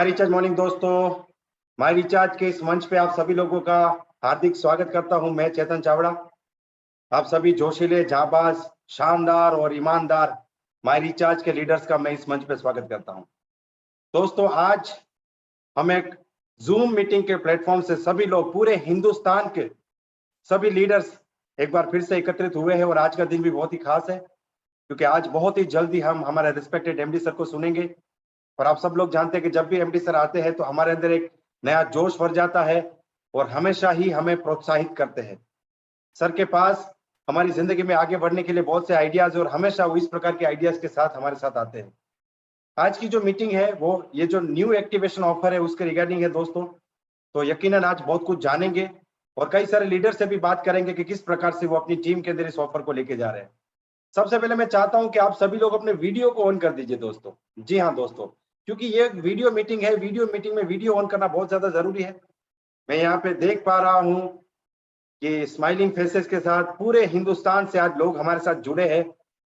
My recharge morning दोस्तों, my recharge के इस मंच पे आप सभी लोगों का हार्दिक स्वागत करता हूं। मैं चेतन चावड़ा, आप सभी जोशीले, जाबाज, शानदार और ईमानदार माय रिचार्ज के लीडर्स का मैं इस मंच पे स्वागत करता हूं। दोस्तों, आज हम एक जूम मीटिंग के प्लेटफॉर्म से सभी लोग, पूरे हिंदुस्तान के सभी लीडर्स एक बार फिर से एकत्रित हुए हैं और आज का दिन भी बहुत ही खास है क्योंकि आज बहुत ही जल्दी हम हमारे रिस्पेक्टेड एमडी सर को सुनेंगे। और आप सब लोग जानते हैं कि जब भी एमडी सर आते हैं तो हमारे अंदर एक नया जोश भर जाता है और हमेशा ही हमें प्रोत्साहित करते हैं। सर के पास हमारी जिंदगी में आगे बढ़ने के लिए बहुत से आइडियाज और हमेशा वो इस प्रकार के आइडियाज के साथ हमारे साथ आते हैं। आज की जो मीटिंग है वो ये जो न्यू एक्टिवेशन ऑफर है उसके रिगार्डिंग है दोस्तों। तो यकीनन आज बहुत कुछ जानेंगे और कई सारे लीडर से भी बात करेंगे कि किस प्रकार से वो अपनी टीम के अंदर इस ऑफर को लेके जा रहे हैं। सबसे पहले मैं चाहता हूं कि आप सभी लोग अपने वीडियो को ऑन कर दीजिए दोस्तों। जी हाँ दोस्तों, क्योंकि ये वीडियो मीटिंग है, वीडियो मीटिंग में वीडियो ऑन करना बहुत ज्यादा जरूरी है। मैं यहाँ पे देख पा रहा हूँ कि स्माइलिंग फेसेस के साथ पूरे हिंदुस्तान से आज लोग हमारे साथ जुड़े हैं।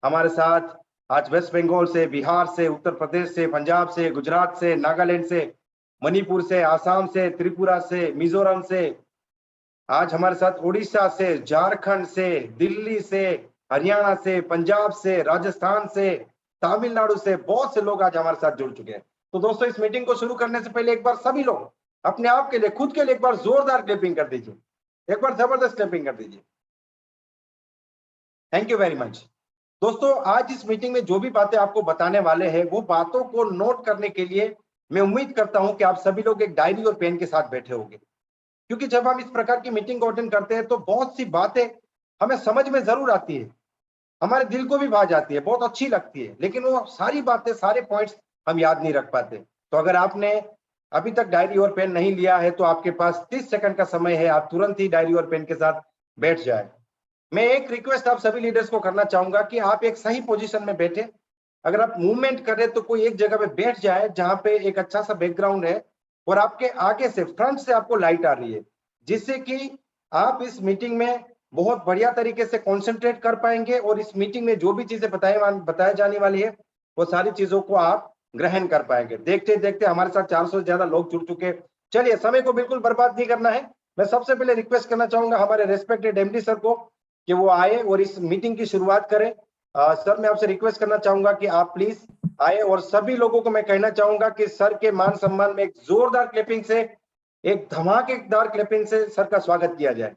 हमारे साथ आज वेस्ट बंगाल से, बिहार से, उत्तर प्रदेश से, पंजाब से, गुजरात से, नागालैंड से, मणिपुर से, आसाम से, त्रिपुरा से, मिजोरम से, आज हमारे साथ उड़ीसा से, झारखंड से, दिल्ली से, हरियाणा से, पंजाब से, राजस्थान से, तमिलनाडु से बहुत से लोग आज हमारे साथ जुड़ चुके हैं। तो दोस्तों, इस मीटिंग को शुरू करने से पहले एक बार सभी लोग अपने आप के लिए, खुद के लिए एक बार जोरदार क्लैपिंग कर दीजिए, एक बार जबरदस्त क्लैपिंग कर दीजिए। Thank you very much. दोस्तों, आज इस मीटिंग में जो भी बातें आपको बताने वाले हैं वो बातों को नोट करने के लिए मैं उम्मीद करता हूं कि आप सभी लोग एक डायरी और पेन के साथ बैठे होंगे, क्योंकि जब हम इस प्रकार की मीटिंग को अटेंड करते हैं तो बहुत सी बातें हमें समझ में जरूर आती है, हमारे दिल को भी भा जाती है, बहुत अच्छी लगती है, लेकिन वो सारी बातें, सारे पॉइंट्स हम याद नहीं रख पाते। तो अगर आपने अभी तक डायरी और पेन नहीं लिया है तो आपके पास 30 सेकंड का समय है, आप तुरंत ही डायरी और पेन के साथ बैठ जाए। मैं एक रिक्वेस्ट आप सभी लीडर्स को करना चाहूंगा कि आप एक सही पोजीशन में बैठे। अगर आप मूवमेंट कर रहे तो कोई एक जगह पे बैठ जाए जहां पे एक अच्छा सा बैकग्राउंड है और आपके आगे से, फ्रंट से आपको लाइट आ रही है, जिससे कि आप इस मीटिंग में बहुत बढ़िया तरीके से कंसंट्रेट कर पाएंगे और इस मीटिंग में जो भी चीजें बताई जाने वाली है वो सारी चीजों को आप ग्रहण कर पाएंगे। देखते देखते हमारे साथ 400 से ज्यादा लोग जुड़ चुके हैं। चलिए, समय को बिल्कुल बर्बाद नहीं करना है। मैं सबसे पहले रिक्वेस्ट करना चाहूंगा हमारे रेस्पेक्टेड एमडी सर को कि वो आए और इस मीटिंग की शुरुआत करें। सर, मैं आपसे रिक्वेस्ट करना चाहूंगा कि आप प्लीज आए और सभी लोगों को मैं कहना चाहूंगा कि सर के मान सम्मान में एक जोरदार क्लैपिंग से, एक धमाकेदार क्लैपिंग से सर का स्वागत किया जाए।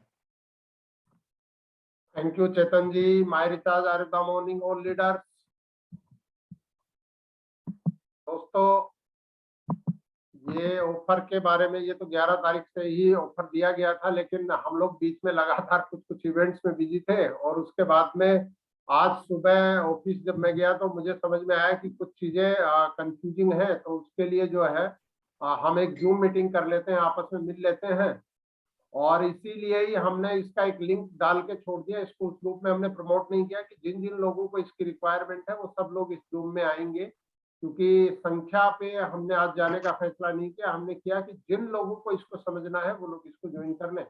Thank you Chetan ji. My recharge are the morning all leaders. दोस्तों, ये ऑफर के बारे में, ये तो 11 तारीख से ही ऑफर दिया गया था, लेकिन हम लोग बीच में लगातार कुछ इवेंट्स में बिजी थे और उसके बाद में आज सुबह ऑफिस जब मैं गया तो मुझे समझ में आया कि कुछ चीजें कंफ्यूजिंग है। तो उसके लिए जो है हम एक जूम मीटिंग कर लेते हैं, आपस में मिल लेते हैं, और इसीलिए ही हमने इसका एक लिंक डाल के छोड़ दिया। इसको उस रूप में हमने प्रमोट नहीं किया कि जिन जिन लोगों को इसकी रिक्वायरमेंट है वो सब लोग इस जूम में आएंगे, क्योंकि संख्या पे हमने आज जाने का फैसला नहीं किया। हमने किया कि जिन लोगों को इसको समझना है वो लोग इसको ज्वाइन कर लें।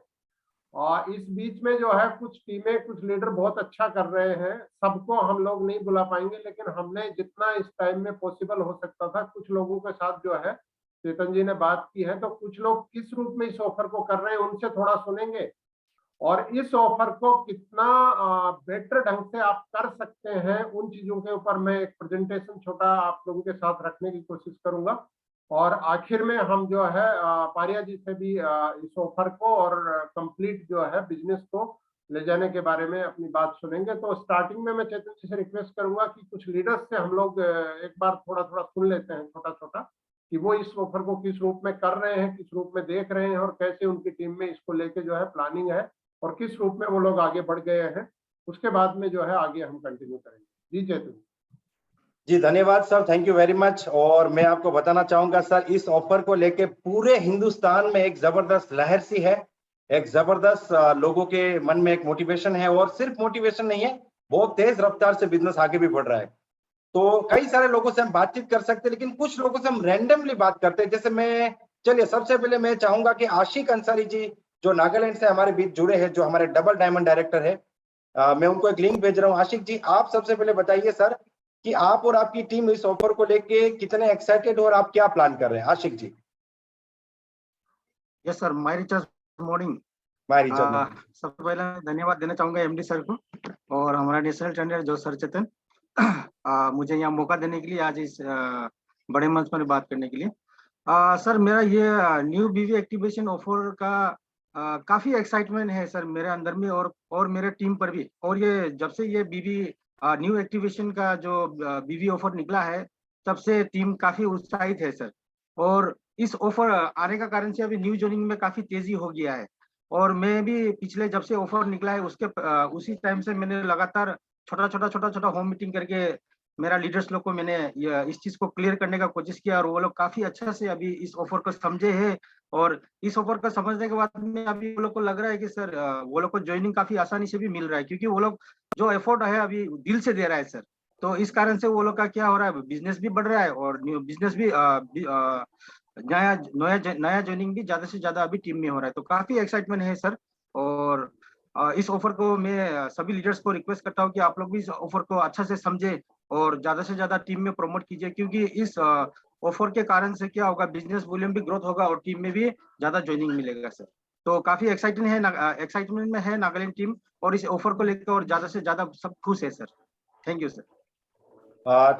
और इस बीच में जो है कुछ टीमें, कुछ लीडर बहुत अच्छा कर रहे हैं, सबको हम लोग नहीं बुला पाएंगे, लेकिन हमने जितना इस टाइम में पॉसिबल हो सकता था कुछ लोगों के साथ जो है चेतन जी ने बात की है। तो कुछ लोग किस रूप में इस ऑफर को कर रहे हैं उनसे थोड़ा सुनेंगे, और इस ऑफर को कितना बेटर ढंग से आप कर सकते हैं उन चीजों के ऊपर मैं एक प्रेजेंटेशन छोटा आप लोगों के साथ रखने की कोशिश करूंगा। और आखिर में हम जो है पारिया जी से भी इस ऑफर को और कंप्लीट जो है बिजनेस को ले जाने के बारे में अपनी बात सुनेंगे। तो स्टार्टिंग में मैं चेतन जी से रिक्वेस्ट करूंगा कि कुछ लीडर्स से हम लोग एक बार थोड़ा थोड़ा सुन लेते हैं, छोटा छोटा, कि वो इस ऑफर को किस रूप में कर रहे हैं, किस रूप में देख रहे हैं, और कैसे उनकी टीम में इसको लेके जो है प्लानिंग है, और किस रूप में वो लोग आगे बढ़ गए हैं। उसके बाद में जो है आगे हम कंटिन्यू करेंगे। जी चेतन जी, धन्यवाद sir, thank you very much. और मैं आपको बताना चाहूंगा सर, इस ऑफर को लेके पूरे हिंदुस्तान में एक जबरदस्त लहर सी है, एक जबरदस्त लोगों के मन में एक मोटिवेशन है, और सिर्फ मोटिवेशन नहीं है, बहुत तेज रफ्तार से बिजनेस आगे भी बढ़ रहा है। तो कई सारे लोगों से हम बातचीत कर सकते हैं, लेकिन कुछ लोगों से हम रैंडमली बात करते हैं। जैसे मैं, चलिए सबसे पहले मैं चाहूंगा कि आशिक अंसारी जी जो नागालैंड से हमारे बीच जुड़े हैं, जो हमारे डबल डायमंड डायरेक्टर है, मैं उनको एक लिंक भेज रहा हूँ। आशिक जी, आप सबसे पहले बताइए सर कि आप और आपकी टीम इस ऑफर को लेके कितने एक्साइटेड और आप क्या प्लान कर रहे हैं? Ashiq ji. Yes sir, my recharge morning. My recharge morning. सबसे पहले मैं धन्यवाद देना चाहूंगा एमडी सर को और हमारा नेशनल टेंडर जो सर चेतन मुझे यहाँ मौका देने के लिए, आज इस बड़े मंच पर बात करने के लिए। सर, मेरा ये न्यू बीवी एक्टिवेशन ऑफर का काफी एक्साइटमेंट है सर मेरे अंदर में और मेरे टीम पर भी। और ये जब से ये बीवी न्यू एक्टिवेशन का जो बीवी ऑफर निकला है, तब से टीम काफी उत्साहित है सर। और इस ऑफर आने का कारण से अभी न्यू जॉइनिंग में काफी तेजी हो गया है। और मैं भी पिछले जब से ऑफर निकला है उसके उसी टाइम से मैंने लगातार छोटा होम मीटिंग करके मेरा लीडर्स लोग को मैंने इस चीज को क्लियर करने का कोशिश किया, और वो लोग काफी अच्छा से अभी इस ऑफर को समझे हैं। और इस ऑफर को समझने के बाद में अभी वो लोग को लग रहा है कि सर वो लोग को ज्वाइनिंग काफी आसानी से भी मिल रहा है, क्योंकि वो लोग जो एफर्ट है अभी दिल से दे रहा है सर। तो इस कारण से वो लोग का क्या हो रहा है, बिजनेस भी बढ़ रहा है और बिजनेस भी नया नया नया ज्वाइनिंग भी ज्यादा से ज्यादा अभी टीम में हो रहा है। तो काफी एक्साइटमेंट है सर। और इस ऑफर को मैं सभी लीडर्स को रिक्वेस्ट करता हूँ कि आप लोग भी इस ऑफर को अच्छा से समझे और ज्यादा से ज्यादा टीम में प्रमोट कीजिए, क्योंकि इस ऑफर के कारण से क्या होगा, बिजनेस वॉल्यूम भी ग्रोथ होगा और टीम में भी ज्यादा ज्वाइनिंग मिलेगा सर। तो काफी एक्साइटमेंट में है नागालैंड टीम, और इस ऑफर को लेकर और ज्यादा से ज्यादा सब खुश है sir. Thank you sir.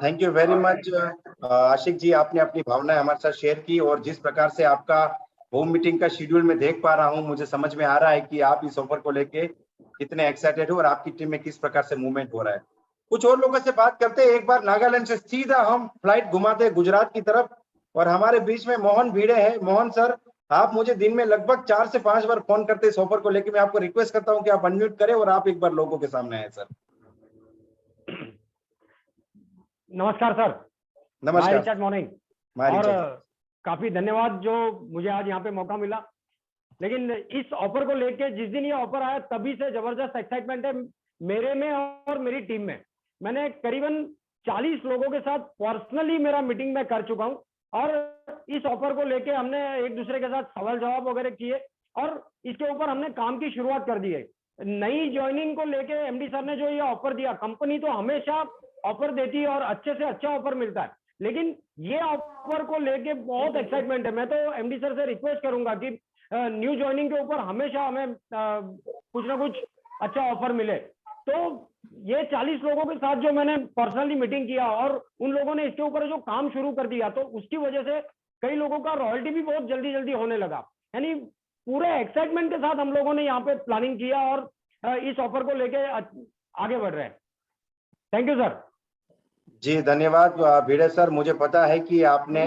Thank you very much Ashiq ji, आपने अपनी भावनाएं हमारे साथ शेयर की, और जिस प्रकार से आपका होम मीटिंग का शेड्यूल में देख पा रहा हूं, मुझे समझ में आ रहा है कि आप इस ऑफर को लेके कितने एक्साइटेड हो और आपकी टीम में किस प्रकार से मूवमेंट हो रहा है। कुछ और लोगों से बात करते हैं। एक बार नागालैंड से सीधा हम फ्लाइट घुमाते हैं गुजरात की तरफ, और हमारे बीच में मोहन भिड़े हैं। मोहन सर, आप मुझे दिन में लगभग 4 से 5 बार फोन करते हैं इस ऑफर को लेकर। मैं आपको रिक्वेस्ट करता हूं कि आप अनम्यूट करें और आप एक बार लोगों के सामने आए सर। नमस्कार सर। नमस्कार। Recharge morning. और काफी धन्यवाद जो मुझे आज यहाँ पे मौका मिला। लेकिन इस ऑफर को लेके जिस दिन ये ऑफर आया तभी से जबरदस्त एक्साइटमेंट है मेरे में और मेरी टीम में। मैंने करीबन 40 लोगों के साथ पर्सनली मेरा मीटिंग में कर चुका हूँ, और इस ऑफर को लेके हमने एक दूसरे के साथ सवाल जवाब वगैरह किए और इसके ऊपर हमने काम की शुरुआत कर दी है। नई ज्वाइनिंग को लेके एमडी सर ने जो ये ऑफर दिया, कंपनी तो हमेशा ऑफर देती है और अच्छे से अच्छा ऑफर मिलता है, लेकिन ये ऑफर को लेके बहुत एक्साइटमेंट है। मैं तो एमडी सर से रिक्वेस्ट करूंगा कि न्यू ज्वाइनिंग के ऊपर हमेशा हमें कुछ ना कुछ अच्छा ऑफर मिले। तो ये 40 लोगों के साथ जो मैंने पर्सनली मीटिंग किया और उन लोगों ने इसके ऊपर जो काम शुरू कर दिया, तो उसकी वजह से कई लोगों का रॉयल्टी भी बहुत जल्दी जल्दी होने लगा। यानी पूरे एक्साइटमेंट के साथ हम लोगों ने यहाँ पे प्लानिंग किया और इस ऑफर को लेके आगे बढ़ रहे हैं। Thank you sir. जी धन्यवाद भिड़े सर। मुझे पता है कि आपने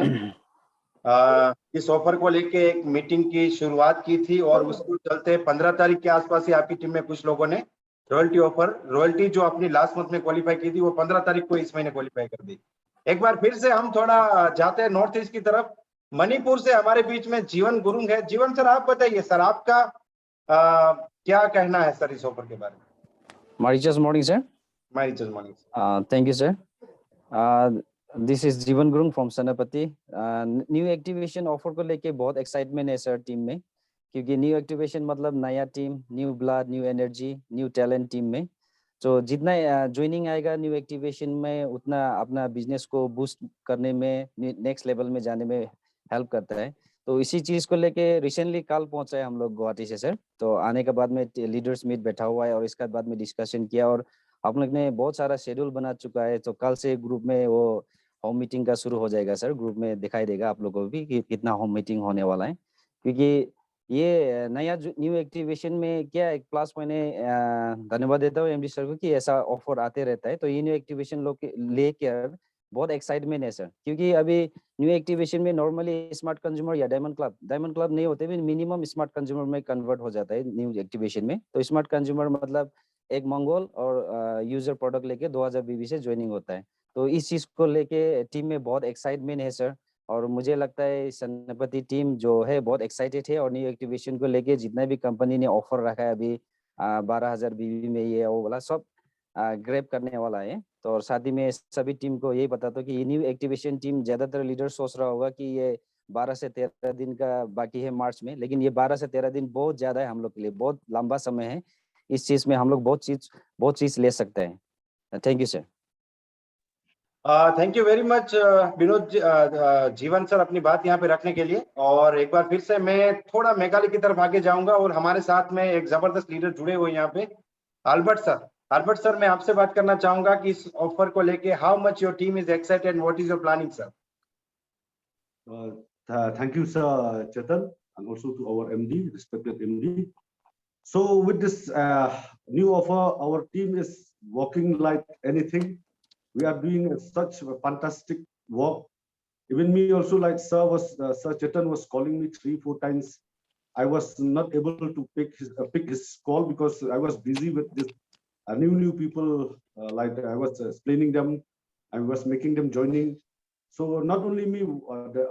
इस ऑफर को लेके एक मीटिंग की शुरुआत की थी, और उसको चलते 15 तारीख के आसपास ही आपकी टीम में कुछ लोगों ने रॉयल्टी जो अपनी लास्ट मंथ में क्वालिफाई की थी, वो 15 तारीख को इस महीने क्वालिफाई कर दी। एक बार फिर से हम थोड़ा जाते हैं नॉर्थ ईस्ट की तरफ। मणिपुर से हमारे बीच में जीवन गुरुंग है। जीवन सर, आप बताइए सर, आपका क्या कहना है सर इस ऑफर के बारे में? Marichas morning, sir. Marichas morning. Thank you, sir. This is जीवन गुरुंग from सेनापति। न्यू एक्टिवेशन ऑफर को लेके बहुत एक्साइटमेंट है सर टीम में, क्योंकि न्यू एक्टिवेशन मतलब नया team, new blood, new energy, new talent team में। तो जितना ज्वाइनिंग आएगा न्यू एक्टिवेशन में, उतना अपना बिजनेस को बूस्ट करने में, नेक्स्ट लेवल में जाने में हेल्प करता है। तो इसी चीज को लेके रिसेंटली कल पहुंचा है हम लोग गुवाहाटी से सर। तो आने के बाद में लीडर्स मीट बैठा हुआ है और इसके बाद में डिस्कशन किया, और आप लोग ने बहुत सारा शेड्यूल बना चुका है। तो कल से ग्रुप में वो होम मीटिंग का शुरू हो जाएगा सर। ग्रुप में दिखाई देगा आप लोगों को भी कि कितना होम मीटिंग होने वाला है, क्योंकि ये नया न्यू एक्टिवेशन में क्या एक प्लस पॉइंट है। धन्यवाद देता हूँ एमडी सर को कि ऐसा ऑफर आते रहता है। तो ये न्यू एक्टिवेशन लोग लेकर बहुत एक्साइटमेंट है सर, क्योंकि अभी न्यू एक्टिवेशन में नॉर्मली स्मार्ट कंज्यूमर या डायमंड क्लब नहीं होते, मिनिमम स्मार्ट कंज्यूमर में कन्वर्ट हो जाता है न्यू एक्टिवेशन में। तो स्मार्ट कंज्यूमर मतलब एक मंगोल और यूजर प्रोडक्ट लेके 2000 बीबी से ज्वाइनिंग होता है। तो इस चीज को लेके टीम में बहुत एक्साइटमेंट है सर, और मुझे लगता है सेनापति टीम जो है बहुत एक्साइटेड है। और न्यू एक्टिवेशन को लेके जितना भी कंपनी ने ऑफर रखा है अभी 12,000 बीबी में, ये वो वाला सब ग्रैब करने वाला है। तो और साथ ही में सभी टीम को यही बताता हूँ कि ये न्यू एक्टिवेशन टीम, ज्यादातर लीडर सोच रहा होगा कि ये 12 से 13 दिन का बाकी है मार्च में, लेकिन ये 12 से 13 दिन बहुत ज्यादा है हम लोग के लिए, बहुत लंबा समय है। इस चीज में हम लोग बहुत चीज ले सकते हैं। Thank you sir. Thank you very much Vinod जीवन सर अपनी बात यहाँ पे रखने के लिए। और एक बार फिर से मैं थोड़ा मेघालय की तरफ आगे जाऊंगा और हमारे साथ में एक जबरदस्त लीडर जुड़े हुए यहाँ पे अल्बर्ट सर मैं आपसे बात करना चाहूंगा कि इस ऑफर को लेके how much your team is excited and what is your planning sir. Thank you, sir, Chetan, and also to our MD, respected MD. So with this new offer, our team is working like anything. We are doing such a fantastic work. Even me also, like Sir Chetan was calling me 3-4 times. I was not able to pick his call because I was busy with this new people. Like I was explaining them, I was making them joining. So not only me,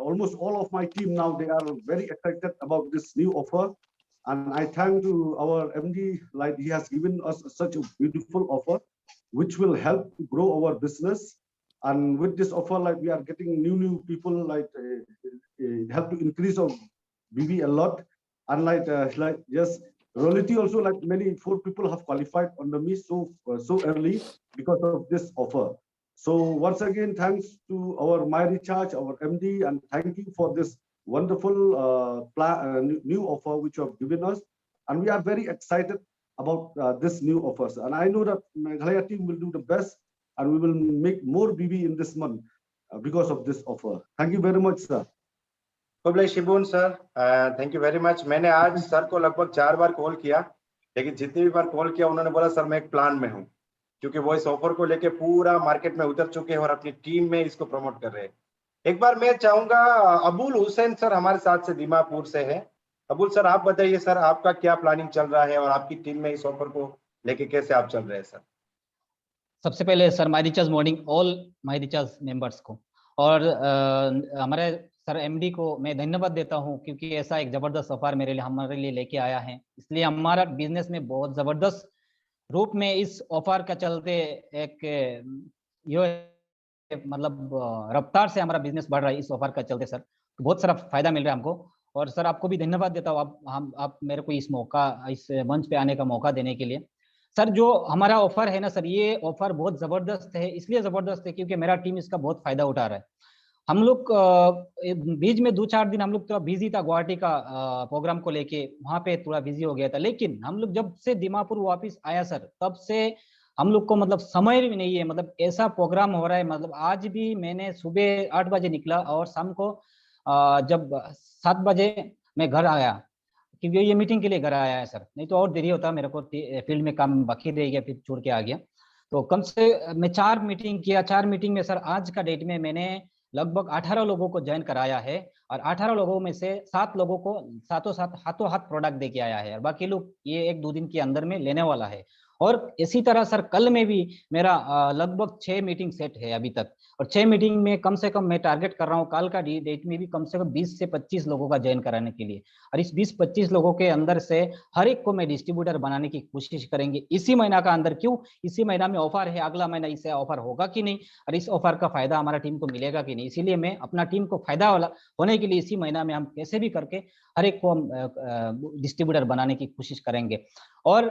almost all of my team now, they are very excited about this new offer. And I thank to our MD, like he has given us such a beautiful offer, which will help to grow our business. And with this offer, like we are getting new people, like help to increase our BB a lot. And like yes, reality also, like many 4 people have qualified under me so early because of this offer. So once again, thanks to our MyRecharge, our MD, and thank you for this wonderful new offer which you have given us. And we are very excited about this new offers. And I know that Meghalaya team will do the best, and we will make more BB in this month because of this offer. Thank you very much, sir. Shibun sir thank you very much. मैंने आज sir को लगभग 4 बार call किया, लेकिन जितनी भी बार call किया उन्होंने बोला सर मैं एक प्लान में हूँ, क्योंकि वो इस ऑफर को लेके पूरा मार्केट में उतर चुके हैं और अपनी टीम में इसको प्रमोट कर रहे हैं। एक बार मैं चाहूंगा अबुल हुसैन सर हमारे साथ से दीमापुर से है। अबुल सर आप बताइए सर आपका क्या प्लानिंग चल रहा है और आपकी टीम में इस ऑफर को लेके कैसे आप चल रहे हैं सर। सबसे पहले sir MyRecharge morning all MyRecharge members को और हमारे सर MD को मैं धन्यवाद देता हूं, क्योंकि ऐसा एक जबरदस्त ऑफर हमारे लिए लेके आया है। इसलिए हमारा बिजनेस में बहुत जबरदस्त रूप में इस ऑफर का चलते एक मतलब रफ्तार से हमारा बिजनेस बढ़ रहा है इस ऑफर का चलते सर। तो बहुत सारा फायदा मिल रहा है हमको। और सर आपको भी धन्यवाद देता हूँ आप मेरे को इस मंच पे आने का मौका देने के लिए। सर जो हमारा ऑफर है ना सर, ये ऑफर बहुत जबरदस्त है। इसलिए जबरदस्त है क्योंकि मेरा टीम इसका बहुत फायदा उठा रहा है। हम लोग बीच में 2-4 दिन हम लोग थोड़ा बिजी था गुवाहाटी का प्रोग्राम को लेके, वहां पे थोड़ा बिजी हो गया था। लेकिन हम लोग जब से दीमापुर वापस आया सर, तब से हम लोग को मतलब समय भी नहीं है, मतलब ऐसा प्रोग्राम हो रहा है। मतलब आज भी मैंने सुबह 8 बजे निकला और शाम को जब 7 बजे मैं घर आया, क्योंकि ये मीटिंग के लिए घर आया है सर, नहीं तो और देरी होता, मेरे को फील्ड में काम बाकी रह गया, फिर छोड़ के आ गया। तो कम से मैं 4 मीटिंग किया। 4 मीटिंग में सर आज का डेट में मैंने लगभग 18 लोगों को ज्वाइन कराया है और 18 लोगों में से 7 लोगों को हाथों हाथ प्रोडक्ट दे के आया है और बाकी लोग ये 1-2 दिन के अंदर में लेने वाला है। और इसी तरह सर कल में भी मेरा लगभग 6 मीटिंग सेट है अभी तक, और 6 मीटिंग में कम से कम मैं टारगेट कर रहा हूँ कल का डेट में भी कम से कम 20 से 25 लोगों का ज्वाइन कराने के लिए। और इस 20-25 लोगों के अंदर से हर एक को मैं डिस्ट्रीब्यूटर बनाने की कोशिश करेंगे इसी महीना का अंदर। क्यों, इसी महीना में ऑफर है, अगला महीना इसे ऑफर होगा कि नहीं और इस ऑफर का फायदा हमारा टीम को मिलेगा कि नहीं, इसीलिए मैं अपना टीम को फायदा होने के लिए इसी महीना में हम कैसे भी करके हर एक को हम डिस्ट्रीब्यूटर बनाने की कोशिश करेंगे। और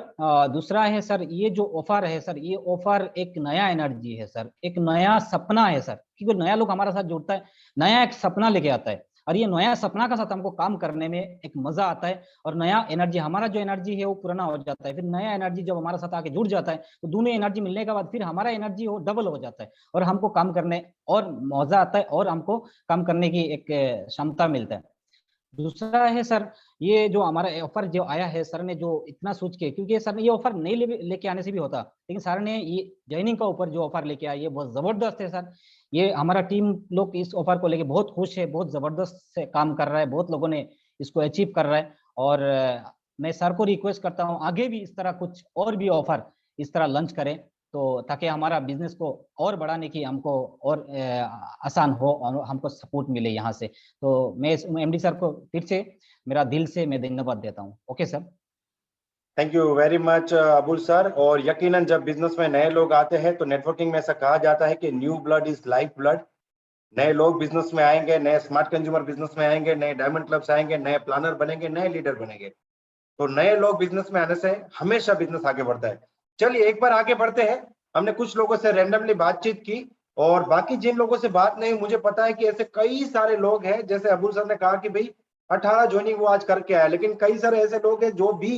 दूसरा है सर, ये जो ऑफर है सर, ये ऑफर एक नया एनर्जी है सर, एक नया सपना है सर, क्योंकि नया लोग हमारे साथ जुड़ता है, नया एक सपना लेके आता है और ये नया सपना का साथ हमको काम करने में एक मजा आता है। और नया एनर्जी, हमारा जो एनर्जी है वो पुराना हो जाता है, फिर नया एनर्जी जब हमारे साथ आके जुड़ जाता है तो दोनों एनर्जी मिलने के बाद फिर हमारा एनर्जी वो डबल हो जाता है और हमको काम करने और मजा आता है और हमको काम करने की एक क्षमता मिलता है। दूसरा है सर, ये जो हमारा ऑफर जो आया है सर ने जो इतना सोच के, क्योंकि सर ने ये ऑफर नहीं लेके आने से भी होता, लेकिन सर ने ये ज्वाइनिंग का ऊपर जो ऑफर लेके आया ये बहुत जबरदस्त है सर। ये हमारा टीम लोग इस ऑफर को लेके बहुत खुश है, बहुत जबरदस्त से काम कर रहा है, बहुत लोगों ने इसको अचीव कर रहा है। और मैं सर को रिक्वेस्ट करता हूँ आगे भी इस तरह कुछ और भी ऑफर इस तरह लॉन्च करें, तो ताकि हमारा बिजनेस को और बढ़ाने की हमको और आसान हो और हमको सपोर्ट मिले यहाँ से। तो मैं MD सर को फिर से मेरा दिल से मैं धन्यवाद देता हूँ। Okay sir, thank you very much Abul sir. और यकीनन जब बिजनेस में नए लोग आते हैं तो नेटवर्किंग में ऐसा कहा जाता है कि new blood is life blood. नए लोग बिजनेस में आएंगे, नए स्मार्ट कंज्यूमर बिजनेस में आएंगे, नए डायमंड क्लब्स आएंगे, नए प्लानर बनेंगे, नए लीडर बनेंगे। तो नए लोग बिजनेस में आने से हमेशा बिजनेस आगे बढ़ता है। चलिए एक बार आगे बढ़ते हैं। हमने कुछ लोगों से रैंडमली बातचीत की और बाकी जिन लोगों से बात नहीं, मुझे पता है कि ऐसे कई सारे लोग हैं, जैसे अबुल सर ने कहा कि भाई 18 ज्वाइनिंग वो आज करके आया, लेकिन कई सारे ऐसे लोग हैं जो भी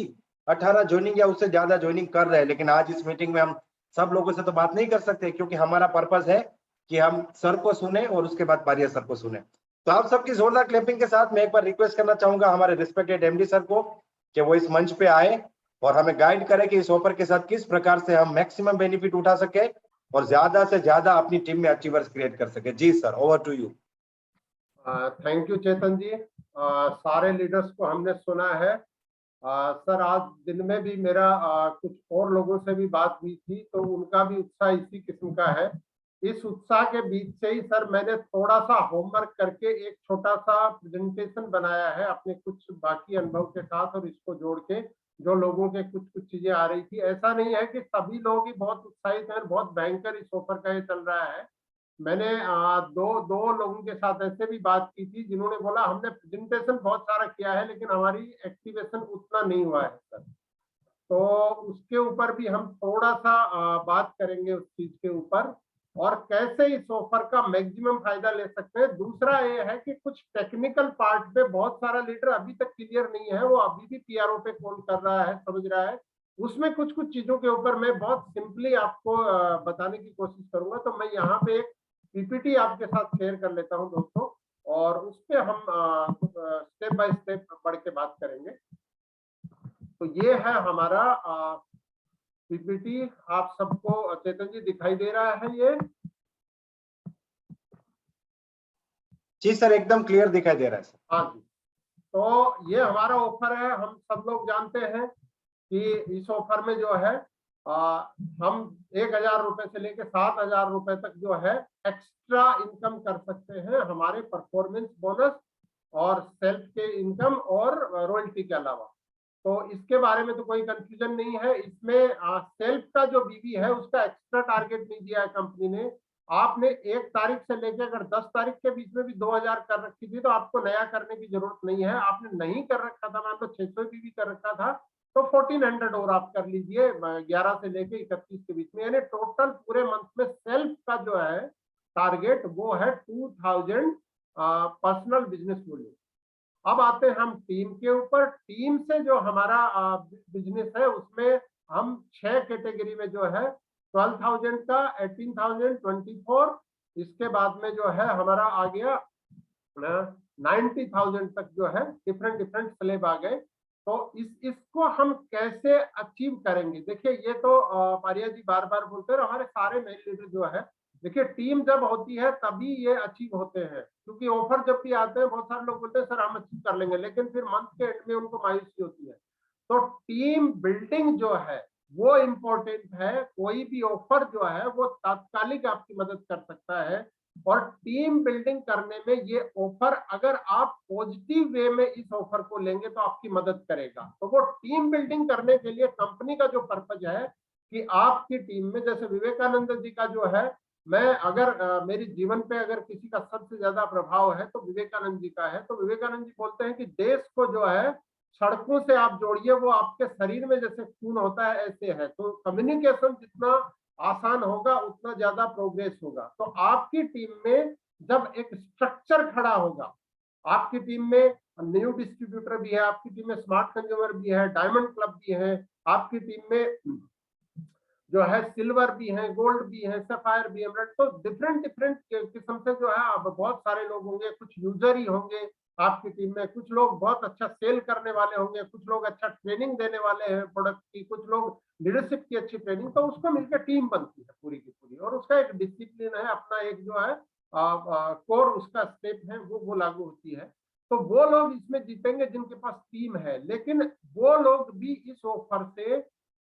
18 ज्वाइनिंग या उससे ज्यादा ज्वाइनिंग कर रहे हैं। लेकिन आज इस मीटिंग में हम सब लोगों से तो बात नहीं कर सकते, क्योंकि हमारा पर्पस है कि हम सर को सुने और उसके बाद पारिया सर को सुने। तो आप सबकी जोरदार क्लैपिंग के साथ मैं एक बार रिक्वेस्ट करना चाहूंगा हमारे रिस्पेक्टेड एमडी सर को कि वो इस मंच पे आए और हमें गाइड करें कि इस ऑफर के साथ किस प्रकार से हम मैक्सिमम बेनिफिट उठा सके और ज्यादा से ज्यादा अपनी टीम में अचीवर्स क्रिएट कर सके। जी sir, over to you. Thank you Chetan ji. सारे लीडर्स को हमने सुना है। सर आज दिन में भी मेरा कुछ और लोगों से भी बात हुई थी, तो उनका भी उत्साह इसी किस्म का है। इस उत्साह के बीच से ही सर मैंने थोड़ा सा होमवर्क करके एक छोटा सा प्रेजेंटेशन बनाया है अपने कुछ बाकी अनुभव के साथ, और इसको जोड़ के जो लोगों के कुछ चीजें आ रही थी। ऐसा नहीं है कि सभी लोग ही बहुत उत्साहित हैं, बहुत भयंकर इस ऑफर का ये चल रहा है। मैंने दो लोगों के साथ ऐसे भी बात की थी जिन्होंने बोला हमने प्रेजेंटेशन बहुत सारा किया है लेकिन हमारी एक्टिवेशन उतना नहीं हुआ है सर। तो उसके ऊपर भी हम थोड़ा सा बात करेंगे उस चीज के ऊपर, और कैसे इस ऑफर का मैक्सिमम फायदा ले सकते हैं। दूसरा ये है कि कुछ टेक्निकल पार्ट पे बहुत सारा लीडर अभी तक क्लियर नहीं है, वो अभी भी पीआरओ पे कॉल कर रहा है, समझ रहा है। उसमें कुछ चीजों के ऊपर मैं बहुत सिंपली आपको बताने की कोशिश करूंगा। तो मैं यहाँ पे एक पीपीटी आपके साथ शेयर कर लेता हूँ दोस्तों, और उस पर हम स्टेप बाय स्टेप बढ़ के बात करेंगे। तो ये है हमारा पीपीटी। आप सबको चेतन जी दिखाई दे रहा है ये? जी सर, एकदम क्लियर दिखाई दे रहा है सर। हाँ जी। तो ये हमारा ऑफर है। हम सब लोग जानते हैं कि इस ऑफर में जो है हम 1000 रुपए से लेकर 7000 रुपए तक जो है एक्स्ट्रा इनकम कर सकते हैं हमारे परफॉर्मेंस बोनस और सेल्फ के इनकम और रॉयल्टी के अलावा। तो इसके बारे में तो कोई कंफ्यूजन नहीं है। इसमें सेल्फ का जो बीबी है उसका एक्स्ट्रा टारगेट नहीं दिया है कंपनी ने। आपने 1 तारीख से लेकर अगर 10 तारीख के बीच में भी 2000 कर रखी थी तो आपको नया करने की जरूरत नहीं है। आपने नहीं कर रखा था, मान लो 600 बीबी कर रखा था, तो 1400 और आप कर लीजिए 11 से लेके 31 के बीच में। यानी टोटल पूरे मंथ में सेल्फ का जो है टारगेट वो है 2000 पर्सनल बिजनेस वॉल्यूम। अब आते हैं हम टीम के ऊपर। टीम से जो हमारा बिजनेस है उसमें हम 6 कैटेगरी में जो है 12,000 का, 18,000, 24, इसके बाद में जो है हमारा आ गया 90,000 तक जो है डिफरेंट स्लैब आ गए। तो इसको हम कैसे अचीव करेंगे? देखिए ये तो पारिया जी बार बार बोलते हैं, हमारे सारे मेल लीडर जो है, देखिए टीम जब होती है तभी ये अचीव होते हैं। क्योंकि ऑफर जब भी आते हैं बहुत सारे लोग बोलते हैं सर हम अचीव कर लेंगे, लेकिन फिर मंथ के एंड में उनको मायूसी होती है। तो टीम बिल्डिंग जो है वो इम्पोर्टेंट है। कोई भी ऑफर जो है वो तात्कालिक आपकी मदद कर सकता है, और टीम बिल्डिंग करने में ये ऑफर अगर आप पॉजिटिव वे में इस ऑफर को लेंगे तो आपकी मदद करेगा। तो वो टीम बिल्डिंग करने के लिए कंपनी का जो पर्पज है कि आपकी टीम में, जैसे विवेकानंद जी का जो है, मैं अगर मेरी जीवन पे अगर किसी का सबसे ज्यादा प्रभाव है तो विवेकानंद जी का है। तो विवेकानंद जी बोलते हैं कि देश को जो है सड़कों से आप जोड़िए, वो आपके शरीर में जैसे खून होता है ऐसे है। तो कम्युनिकेशन जितना आसान होगा उतना ज्यादा प्रोग्रेस होगा। तो आपकी टीम में जब एक स्ट्रक्चर खड़ा होगा, आपकी टीम में न्यू डिस्ट्रीब्यूटर भी है, आपकी टीम में स्मार्ट कंज्यूमर भी है, डायमंड क्लब भी है, आपकी टीम में जो है सिल्वर भी है, गोल्ड भी है, सफायर भी है, तो डिफरेंट किस्म से जो है अब बहुत सारे लोग होंगे। कुछ यूजर ही होंगे आपकी टीम में, कुछ लोग बहुत अच्छा सेल करने वाले होंगे, कुछ लोग अच्छा ट्रेनिंग देने वाले हैं प्रोडक्ट की, कुछ लोग लीडरशिप की अच्छी ट्रेनिंग। तो उसको मिलकर टीम बनती है पूरी की पूरी, और उसका एक डिसिप्लिन है अपना, एक जो है कोर उसका स्टेप है वो लागू होती है। तो वो लोग इसमें जीतेंगे जिनके पास टीम है। लेकिन वो लोग भी इस ऑफर से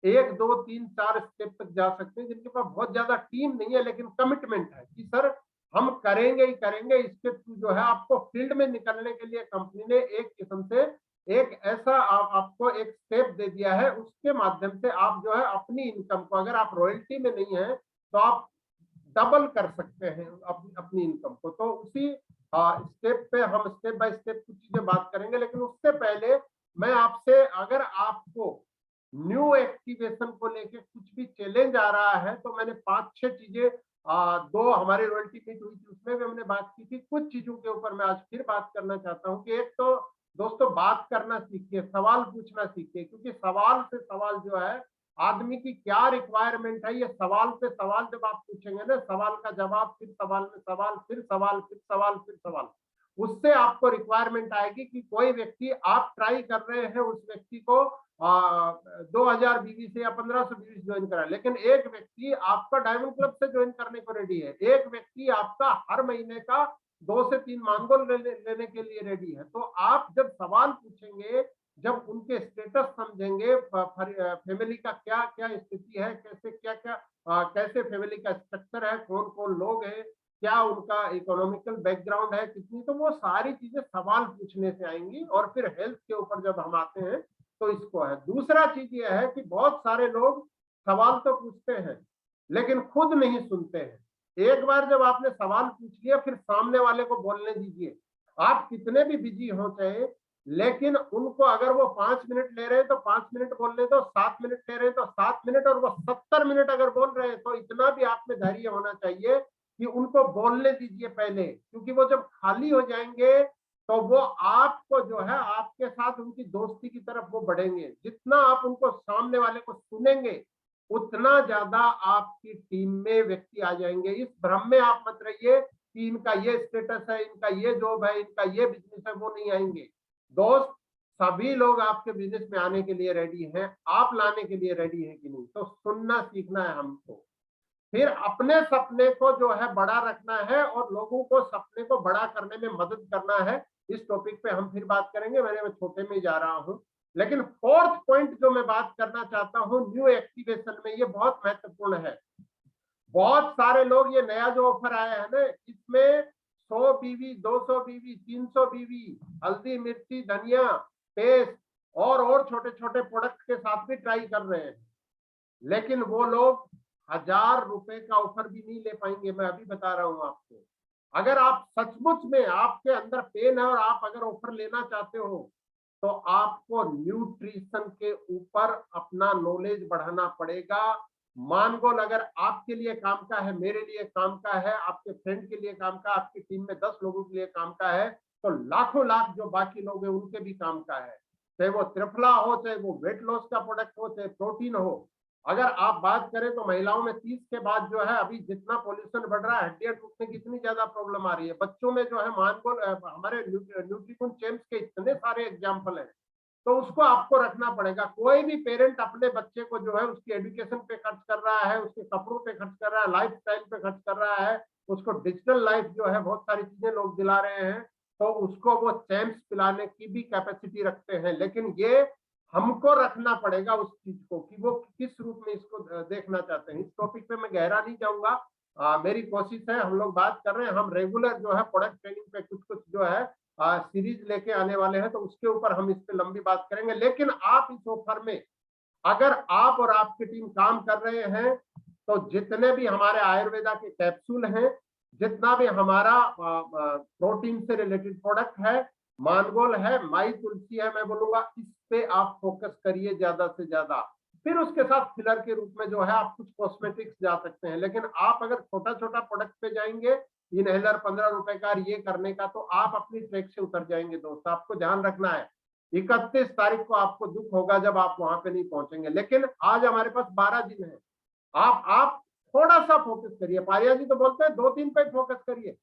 1, 2, 3, 4 स्टेप तक जा सकते हैं जिनके पास बहुत ज्यादा टीम नहीं है लेकिन कमिटमेंट है कि सर हम करेंगे ही करेंगे। इसके थ्रू जो है आपको फील्ड में निकलने के लिए कंपनी ने एक किस्म से एक ऐसा आपको एक स्टेप दे दिया है, उसके माध्यम से आप जो है अपनी इनकम को, अगर आप रॉयल्टी में नहीं है तो आप डबल कर सकते हैं अपनी इनकम को। तो उसी स्टेप पे हम स्टेप बाय स्टेप कुछ चीजें बात करेंगे। लेकिन उससे पहले मैं आपसे, अगर आपको न्यू एक्टिवेशन को लेके कुछ भी चैलेंज आ रहा है तो मैंने 5-6 चीजें दो हमारी रॉयल्टी मीट हुई थी, उसमें भी हमने बात की थी। कुछ चीजों के ऊपर मैं आज फिर बात करना चाहता हूँ कि एक तो दोस्तों बात करना सीखिए, सवाल पूछना सीखिए, क्योंकि सवाल से सवाल जो है आदमी की क्या रिक्वायरमेंट है, ये सवाल पे सवाल जब आप पूछेंगे ना, सवाल का जवाब, फिर सवाल में सवाल, फिर सवाल, फिर सवाल, फिर सवाल, उससे आपको रिक्वायरमेंट आएगी कि कोई व्यक्ति, आप ट्राई कर रहे हैं उस व्यक्ति को 2000 बीवी से या 1500 बीवी ज्वाइन करा, लेकिन एक व्यक्ति आपका डायमंड क्लब से ज्वाइन करने को रेडी है, एक व्यक्ति आपका हर महीने का 2 से 3 मानगोल लेने के लिए रेडी है। तो आप जब सवाल पूछेंगे, जब उनके स्टेटस समझेंगे, फैमिली का क्या क्या स्थिति है, कैसे क्या क्या कैसे फैमिली का स्ट्रक्चर है, कौन कौन लोग हैं, क्या उनका इकोनॉमिकल बैकग्राउंड है कितनी, तो वो सारी चीजें सवाल पूछने से आएंगी। और फिर हेल्थ के ऊपर जब हम आते हैं तो इसको है। दूसरा चीज ये है कि बहुत सारे लोग सवाल तो पूछते हैं लेकिन खुद नहीं सुनते हैं। एक बार जब आपने सवाल पूछ लिया, फिर सामने वाले को बोलने दीजिए। आप कितने भी बिजी हो चाहे, लेकिन उनको अगर वो 5 मिनट ले रहे हैं तो 5 मिनट बोलने दो, 7 मिनट ले रहे हैं तो 7 मिनट, और वो 70 मिनट अगर बोल रहे हैं तो इतना भी आप में धैर्य होना चाहिए कि उनको बोलने दीजिए पहले, क्योंकि वो जब खाली हो जाएंगे तो वो आपको जो है, आपके साथ उनकी दोस्ती की तरफ वो बढ़ेंगे। जितना आप उनको, सामने वाले को सुनेंगे, उतना ज्यादा आपकी टीम में व्यक्ति आ जाएंगे। इस भ्रम में आप मत रहिए कि इनका ये स्टेटस है, इनका ये जॉब है, इनका ये बिजनेस है, वो नहीं आएंगे। दोस्त, सभी लोग आपके बिजनेस में आने के लिए रेडी हैं, आप लाने के लिए रेडी हैं कि नहीं? तो सुनना सीखना है हमको, फिर अपने सपने को जो है बड़ा रखना है और लोगों को सपने को बड़ा करने में मदद करना है। इस टॉपिक पे हम फिर बात करेंगे, मैं छोटे में जा रहा हूं। लेकिन फोर्थ पॉइंट जो मैं बात करना चाहता हूं न्यू एक्टिवेशन में, ये बहुत महत्वपूर्ण है। बहुत सारे लोग, ये नया जो ऑफर आया है ना, इसमें 100 बीवी, 200 बीवी, 300 बीवी, हल्दी, मिर्ची, धनिया पेस्ट और छोटे छोटे प्रोडक्ट के साथ भी ट्राई कर रहे हैं, लेकिन वो लोग 1000 रुपए का ऑफर भी नहीं ले पाएंगे। मैं अभी बता रहा हूं आपको। अगर आप सचमुच में, आपके अंदर पेन है और आप अगर ऑफर लेना चाहते हो, तो आपको न्यूट्रिशन के ऊपर अपना नॉलेज बढ़ाना पड़ेगा। मानगोल अगर आपके लिए काम का है, मेरे लिए काम का है, आपके फ्रेंड के लिए काम का, आपकी टीम में 10 लोगों के लिए काम का है, तो लाखों लाख जो बाकी लोग हैं उनके भी काम का है। चाहे वो त्रिफला हो, चाहे वो वेट लॉस का प्रोडक्ट हो, चाहे प्रोटीन हो। अगर आप बात करें तो महिलाओं में 30 के बाद जो है, अभी जितना पोल्यूशन बढ़ रहा है, हड्डियां टूटने की इतनी ज्यादा प्रॉब्लम आ रही है। बच्चों में जो है मानगोल, हमारे न्यूट्रिकुन चेम्स के इतने सारे एग्जाम्पल हैं, तो उसको आपको रखना पड़ेगा। कोई भी पेरेंट अपने बच्चे को जो है उसकी एजुकेशन पे खर्च कर रहा है, उसके कपड़ों पे खर्च कर रहा है, लाइफ स्टाइल पे खर्च कर रहा है, उसको डिजिटल लाइफ जो है, बहुत सारी चीजें लोग दिला रहे हैं, तो उसको वो चैम्प्स पिलाने की भी कैपेसिटी रखते हैं। लेकिन ये हमको रखना पड़ेगा उस चीज को कि वो किस रूप में इसको देखना चाहते हैं। इस टॉपिक पे मैं गहरा नहीं जाऊंगा। मेरी कोशिश है, हम लोग बात कर रहे हैं, हम रेगुलर जो है प्रोडक्ट ट्रेनिंग पे कुछ कुछ जो है सीरीज लेके आने वाले हैं, तो उसके ऊपर हम इस पे लंबी बात करेंगे। लेकिन आप इस ऑफर में, अगर आप और आपकी टीम काम कर रहे हैं, तो जितने भी हमारे आयुर्वेदा के कैप्सूल हैं, जितना भी हमारा प्रोटीन से रिलेटेड प्रोडक्ट है, मानगोल है, माई तुलसी है, मैं बोलूंगा इस पे आप फोकस करिए ज्यादा से ज्यादा। फिर उसके साथ फिलर के रूप में जो है आप कुछ कॉस्मेटिक्स जा सकते हैं। लेकिन आप अगर छोटा छोटा प्रोडक्ट पे जाएंगे, इनहेलर 15 रुपए का, ये करने का, तो आप अपनी ट्रैक से उतर जाएंगे। दोस्त, आपको ध्यान रखना है, 31 तारीख को आपको दुख होगा जब आप वहां पे नहीं पहुंचेंगे। लेकिन आज हमारे पास 12 दिन है। आप थोड़ा सा फोकस करिए। पारिया जी तो बोलते हैं 2-3 पे फोकस करिए,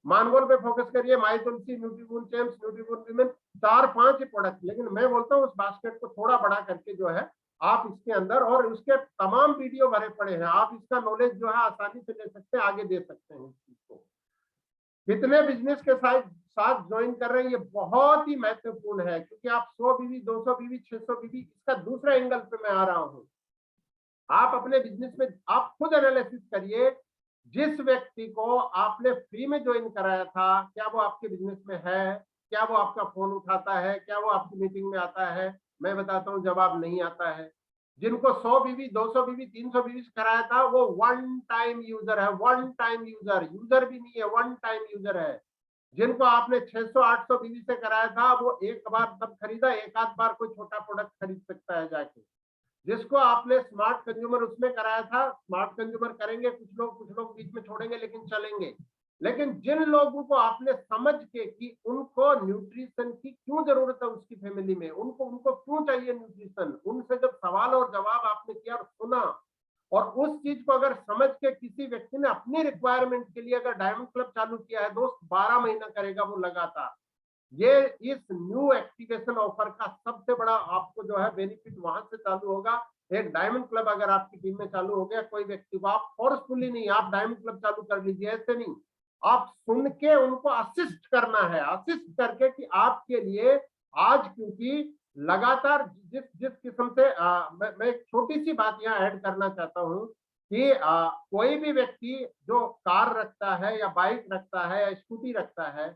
मानगोल पे फोकस करिए, माई तुलसी, न्यूट्रिबून चेम्स, न्यूट्रिबून विमेन, 4-5 ही प्रोडक्ट। लेकिन मैं बोलता हूँ उस बास्केट को थोड़ा बड़ा करके जो है आप इसके अंदर, और उसके तमाम वीडियो भरे पड़े हैं, आप इसका नॉलेज जो है आसानी से ले सकते हैं, आगे दे सकते हैं इस चीज को। कितने बिजनेस के साथ ज्वाइन कर रहे हैं, ये बहुत ही महत्वपूर्ण है, क्योंकि आप 100 बीवी, 200 बीवी, 600 बीवी, इसका दूसरा एंगल पे मैं आ रहा हूँ। आप अपने बिजनेस में आप खुद एनालिसिस करिए, जिस व्यक्ति को आपने फ्री में ज्वाइन कराया था, क्या वो आपके बिजनेस में है? क्या वो आपका फोन उठाता है? क्या वो आपकी मीटिंग में आता है? मैं बताता हूँ, जवाब नहीं आता है। जिनको 100 बीवी, 200 बीवी, 300 बीवी कराया था, वो वन टाइम यूजर है, वन टाइम यूजर भी नहीं है, वन टाइम यूजर है। जिनको आपने 600-800 बीवी से कराया था, वो एक बार तब खरीदा, एक आध बार कोई छोटा प्रोडक्ट खरीद सकता है जाके। जिसको आपने स्मार्ट कंज्यूमर उसमें कराया था, स्मार्ट कंज्यूमर करेंगे, कुछ लोग बीच में छोड़ेंगे लेकिन चलेंगे। लेकिन जिन लोगों को आपने समझ के कि उनको न्यूट्रिशन की क्यों जरूरत है उसकी फैमिली में, उनको क्यों चाहिए न्यूट्रिशन, उनसे जब सवाल और जवाब आपने किया और सुना, और उस चीज को अगर समझ के किसी व्यक्ति ने अपनी रिक्वायरमेंट के लिए अगर डायमंड क्लब चालू किया है दोस्त, 12 महीना करेगा वो लगातार। ये इस न्यू एक्टिवेशन ऑफर का सबसे बड़ा आपको जो है बेनिफिट वहां से चालू होगा। एक डायमंड क्लब अगर आपकी टीम में चालू हो गया, कोई व्यक्ति को आप फोर्सफुली नहीं, आप डायमंड क्लब चालू कर लीजिए, ऐसे नहीं, आप सुन के उनको असिस्ट करना है, असिस्ट करके कि आपके लिए आज, क्योंकि लगातार जिस किस्म से मैं एक छोटी सी बात यहाँ ऐड करना चाहता हूँ कि कोई भी व्यक्ति जो कार रखता है या बाइक रखता है या स्कूटी रखता है,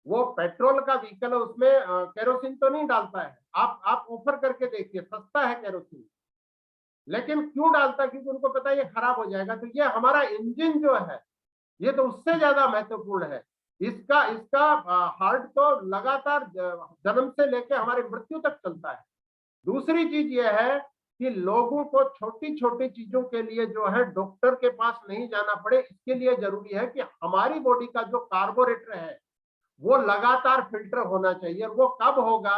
वो पेट्रोल का व्हीकल है, उसमें केरोसिन तो नहीं डालता है। आप ऑफर करके देखिए, सस्ता है केरोसिन, लेकिन क्यों डालता है? क्योंकि उनको पता है ये खराब हो जाएगा। तो ये हमारा इंजन जो है ये तो उससे ज्यादा महत्वपूर्ण है। इसका हार्ट तो लगातार जन्म से लेकर हमारी मृत्यु तक चलता है। दूसरी चीज ये है कि लोगों को छोटी छोटी चीजों के लिए जो है डॉक्टर के पास नहीं जाना पड़े। इसके लिए जरूरी है कि हमारी बॉडी का जो कार्बोरेटर है वो लगातार फिल्टर होना चाहिए। वो कब होगा?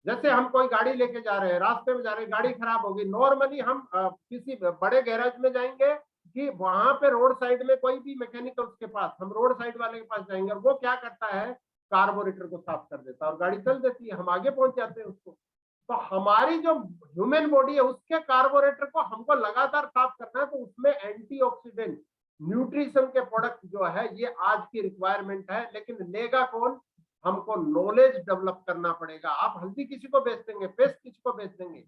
जैसे हम कोई गाड़ी लेके जा रहे हैं, रास्ते में जा रहे हैं, गाड़ी खराब होगी, नॉर्मली हम किसी बड़े गैराज में जाएंगे कि वहां पे रोड साइड में कोई भी मैकेनिकल के पास, हम रोड साइड वाले के पास जाएंगे और वो क्या करता है, कार्बोरेटर को साफ कर देता है और गाड़ी चल देती है, हम आगे पहुंच जाते हैं उसको। तो हमारी जो ह्यूमन बॉडी है उसके कार्बोरेटर को हमको लगातार साफ करना है। तो उसमें एंटीऑक्सीडेंट, न्यूट्रिशन के प्रोडक्ट जो है ये आज की रिक्वायरमेंट है। लेकिन लेगा कौन? हमको नॉलेज डेवलप करना पड़ेगा। आप हल्दी किसी को बेच देंगे, पेस्ट किसी को बेच देंगे,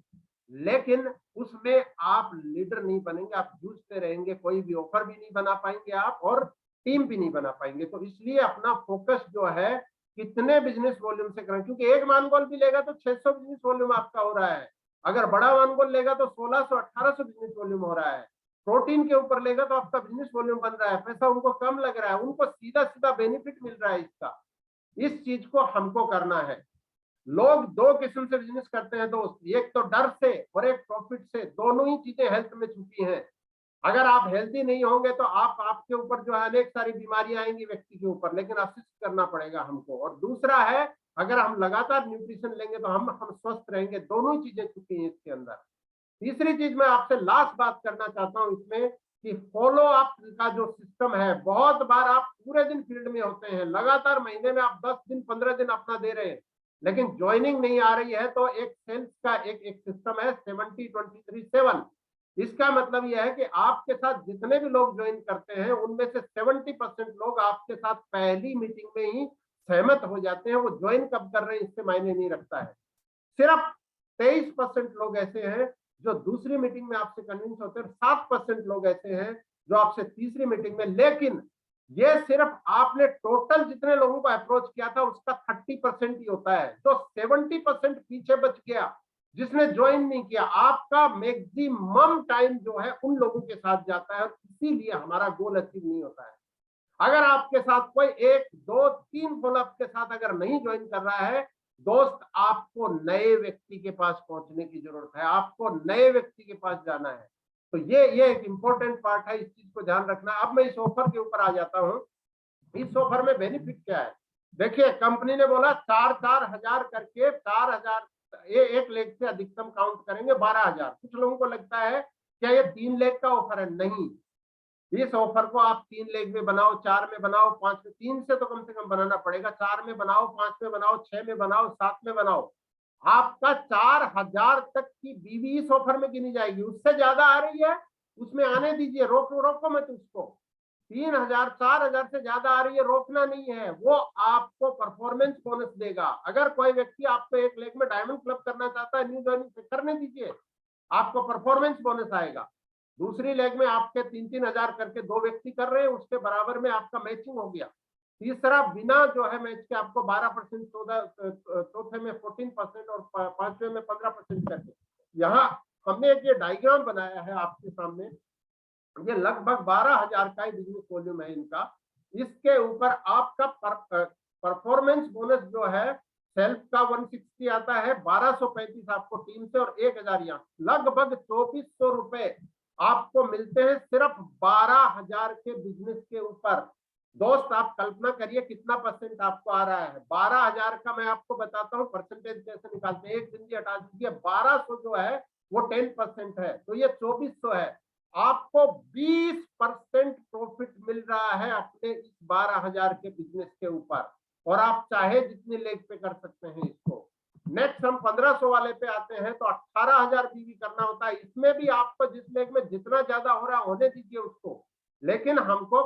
लेकिन उसमें आप लीडर नहीं बनेंगे, आप जूझते रहेंगे, कोई भी ऑफर भी नहीं बना पाएंगे आप, और टीम भी नहीं बना पाएंगे। तो इसलिए अपना फोकस जो है कितने बिजनेस वॉल्यूम से करें, क्योंकि एक मानगोल भी लेगा तो 600 बिजनेस वॉल्यूम आपका हो रहा है। अगर बड़ा मानगोल लेगा तो 1600-1800 बिजनेस वॉल्यूम हो रहा है। प्रोटीन के ऊपर लेगा तो आपका बिजनेस वॉल्यूम बन रहा है, पैसा उनको कम लग रहा है, उनको सीधा सीधा बेनिफिट मिल रहा है इसका। इस चीज को हमको करना है। लोग दो किस्म से बिजनेस करते हैं दोस्त, एक तो डर से और एक प्रॉफिट से। दोनों ही चीजें हेल्थ में छुपी हैं। अगर आप हेल्दी नहीं होंगे तो आपके ऊपर जो है अनेक सारी बीमारियां आएंगी व्यक्ति के ऊपर, लेकिन असिस्ट करना पड़ेगा हमको। और दूसरा है, अगर हम लगातार न्यूट्रिशन लेंगे तो हम स्वस्थ रहेंगे। दोनों ही चीजें छुपी हैं इसके अंदर। तीसरी चीज मैं आपसे लास्ट बात करना चाहता हूं इसमें कि फॉलो अप का जो सिस्टम है, बहुत बार आप पूरे दिन फील्ड में होते हैं, लगातार महीने में आप 10 दिन 15 दिन अपना दे रहे हैं, लेकिन ज्वाइनिंग नहीं आ रही है। तो एक सेल्स का एक सिस्टम है 70-23-7। इसका मतलब यह है कि आपके साथ जितने भी लोग ज्वाइन करते हैं उनमें से 70% लोग आपके साथ पहली मीटिंग में ही सहमत हो जाते हैं। वो ज्वाइन कब कर रहे हैं इससे मायने नहीं रखता है। सिर्फ 23% लोग ऐसे हैं जो दूसरी मीटिंग में आपसे कन्विंस होते हैं, 7% लोग ऐसे हैं जो आपसे तीसरी मीटिंग में। लेकिन ये सिर्फ आपने टोटल जितने लोगों को अप्रोच किया था उसका 30% ही होता है। तो 70% पीछे बच गया जिसने ज्वाइन नहीं किया। आपका मैक्सिमम टाइम जो है उन लोगों के साथ जाता है और इसीलिए हमारा गोल अचीव नहीं होता है। अगर आपके साथ कोई 1, 2, 3 फॉलोअप के साथ अगर नहीं ज्वाइन कर रहा है दोस्त, आपको नए व्यक्ति के पास पहुंचने की जरूरत है, आपको नए व्यक्ति के पास जाना है। तो ये एक इंपॉर्टेंट पार्ट है, इस चीज को ध्यान रखना। अब मैं इस ऑफर के ऊपर आ जाता हूं। इस ऑफर में बेनिफिट क्या है? देखिए, कंपनी ने बोला 4-4 हजार करके, 4,000 एक लेग से अधिकतम काउंट करेंगे 12,000। कुछ लोगों को लगता है क्या ये 3 लेग का ऑफर है? नहीं, इस ऑफर को आप 3 लेग में बनाओ, 4 में बनाओ, 5 में, 3 से तो कम से कम बनाना पड़ेगा। 4 में बनाओ, 5 में बनाओ, 6 में बनाओ, 7 में बनाओ। आपका 4,000 तक की बीवी इस ऑफर में गिनी जाएगी। उससे ज्यादा आ रही है उसमें आने दीजिए, रोको मत उसको। 3,000 4,000 से ज्यादा आ रही है, रोकना नहीं है। वो आपको परफॉर्मेंस बोनस देगा। अगर कोई व्यक्ति आपको एक लेग में डायमंड क्लब करना चाहता है, न्यू ज्वाइनिंग से करने दीजिए, आपको परफॉर्मेंस बोनस आएगा। दूसरी लेग में आपके 3-3 हजार करके 2 व्यक्ति कर रहे हैं, उसके बराबर में आपका मैचिंग हो गया। तीसरा, बिना जो है मैच के आपको 12%, चौथे में 14% और 5वें में 15% करके। यहाँ हमने एक डायग्राम बनाया है आपके सामने। ये लगभग 12,000 का बिजनेस वॉल्यूम है इनका। इसके ऊपर आपका परफॉर्मेंस बोनस जो है सेल्फ का 160 आता है, 1235 आपको टीम से और 1000 यहाँ, लगभग 2400 रुपए आपको मिलते हैं सिर्फ 12,000 के बिजनेस के ऊपर। दोस्त आप कल्पना करिए कितना परसेंट आपको आ रहा है। 12,000 का मैं आपको बताता हूँ परसेंटेज कैसे निकालते हैं। एक बिंदी हटा दीजिए, 1200 जो है वो 10% है, तो ये 2400 है। आपको 20% प्रॉफिट मिल रहा है अपने इस 12,000 के बिजनेस के ऊपर, और आप चाहे जितने लेग पे कर सकते हैं इसको। नेक्स्ट हम 1500 वाले पे आते हैं, तो 18,000 बीवी करना होता है। इसमें भी आपको जिस लेग में जितना ज्यादा हो रहा है होने दीजिए उसको, लेकिन हमको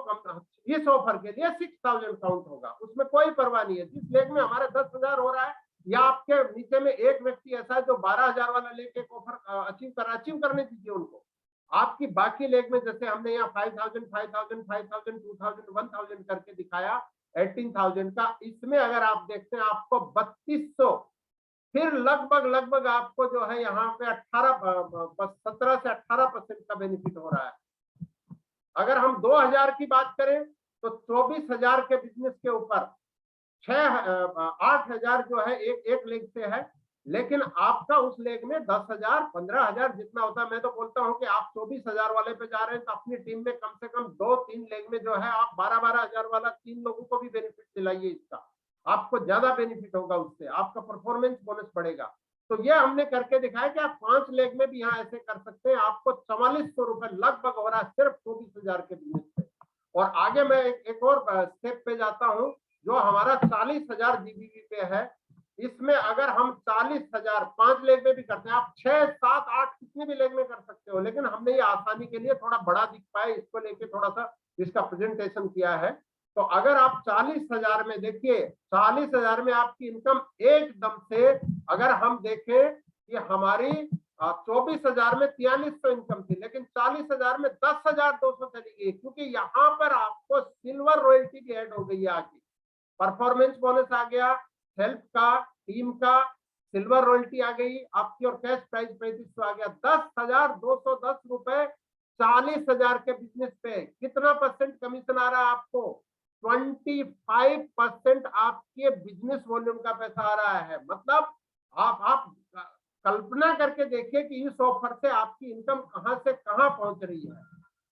इस ऑफर के लिए 6000 काउंट होगा, उसमें कोई परवाह नहीं है। जिस लेग में हमारे 10,000 हो रहा है, या आपके नीचे में एक व्यक्ति ऐसा है जो 12,000 वाला लेके ऑफर अचीव करने दीजिए उनको। आपकी बाकी लेग में जैसे हमने यहाँ 5,000, 5,000, 5,000, 2,000, 1,000 करके दिखाया 18,000 का, इसमें अगर आप देखते हैं आपको 3200, फिर लगभग आपको जो है यहाँ पे 17 से 18% का बेनिफिट हो रहा है। अगर हम 2000 की बात करें तो 24,000 के बिजनेस के ऊपर 8,000 जो है एक लेग से है, लेकिन आपका उस लेग में 10,000, 15,000 जितना होता है। मैं तो बोलता हूं कि आप 24,000 वाले पे जा रहे हैं तो अपनी टीम में कम से कम 2-3 लेग में जो है आप 12,000 वाला 3 लोगों को भी बेनिफिट दिलाइए। इसका आपको ज्यादा बेनिफिट होगा, उससे आपका परफॉर्मेंस बोनस बढ़ेगा। तो ये हमने करके दिखाया कि आप 5 लेग में भी यहाँ ऐसे कर सकते हैं। आपको 4400 रुपए लगभग हो रहा है सिर्फ 24,000 के बिजनेस पे। और आगे मैं एक और स्टेप पे जाता हूँ जो हमारा 40,000 जीबीवी पे है। इसमें अगर हम 40,000 5 लेग में भी करते हैं, आप 6, 7, 8 कितने भी लेग में कर सकते हो, लेकिन हमने ये आसानी के लिए थोड़ा बड़ा दिख पाए इसको लेके थोड़ा सा इसका प्रेजेंटेशन किया है। तो अगर आप 40,000 में देखिए, 40,000 में आपकी इनकम एकदम से, अगर हम देखें कि हमारी 24,000 में 4300 इनकम थी, लेकिन 40,000 में 10,200 चली गई, क्योंकि यहाँ पर आपको सिल्वर रॉयल्टी भी ऐड हो गई है। आगे परफॉर्मेंस बोनस आ गया, हेल्प का, टीम का, सिल्वर रॉयल्टी आ गई आपकी, और कैश प्राइस 3500 आ गया। 10,210 रुपए 40,000 के बिजनेस पे कितना परसेंट कमीशन आ रहा है आपको? 25% आपके बिजनेस वॉल्यूम का पैसा आ रहा है। मतलब आप कल्पना करके देखिए कि इस ऑफर से आपकी इनकम कहां से कहां पहुंच रही है।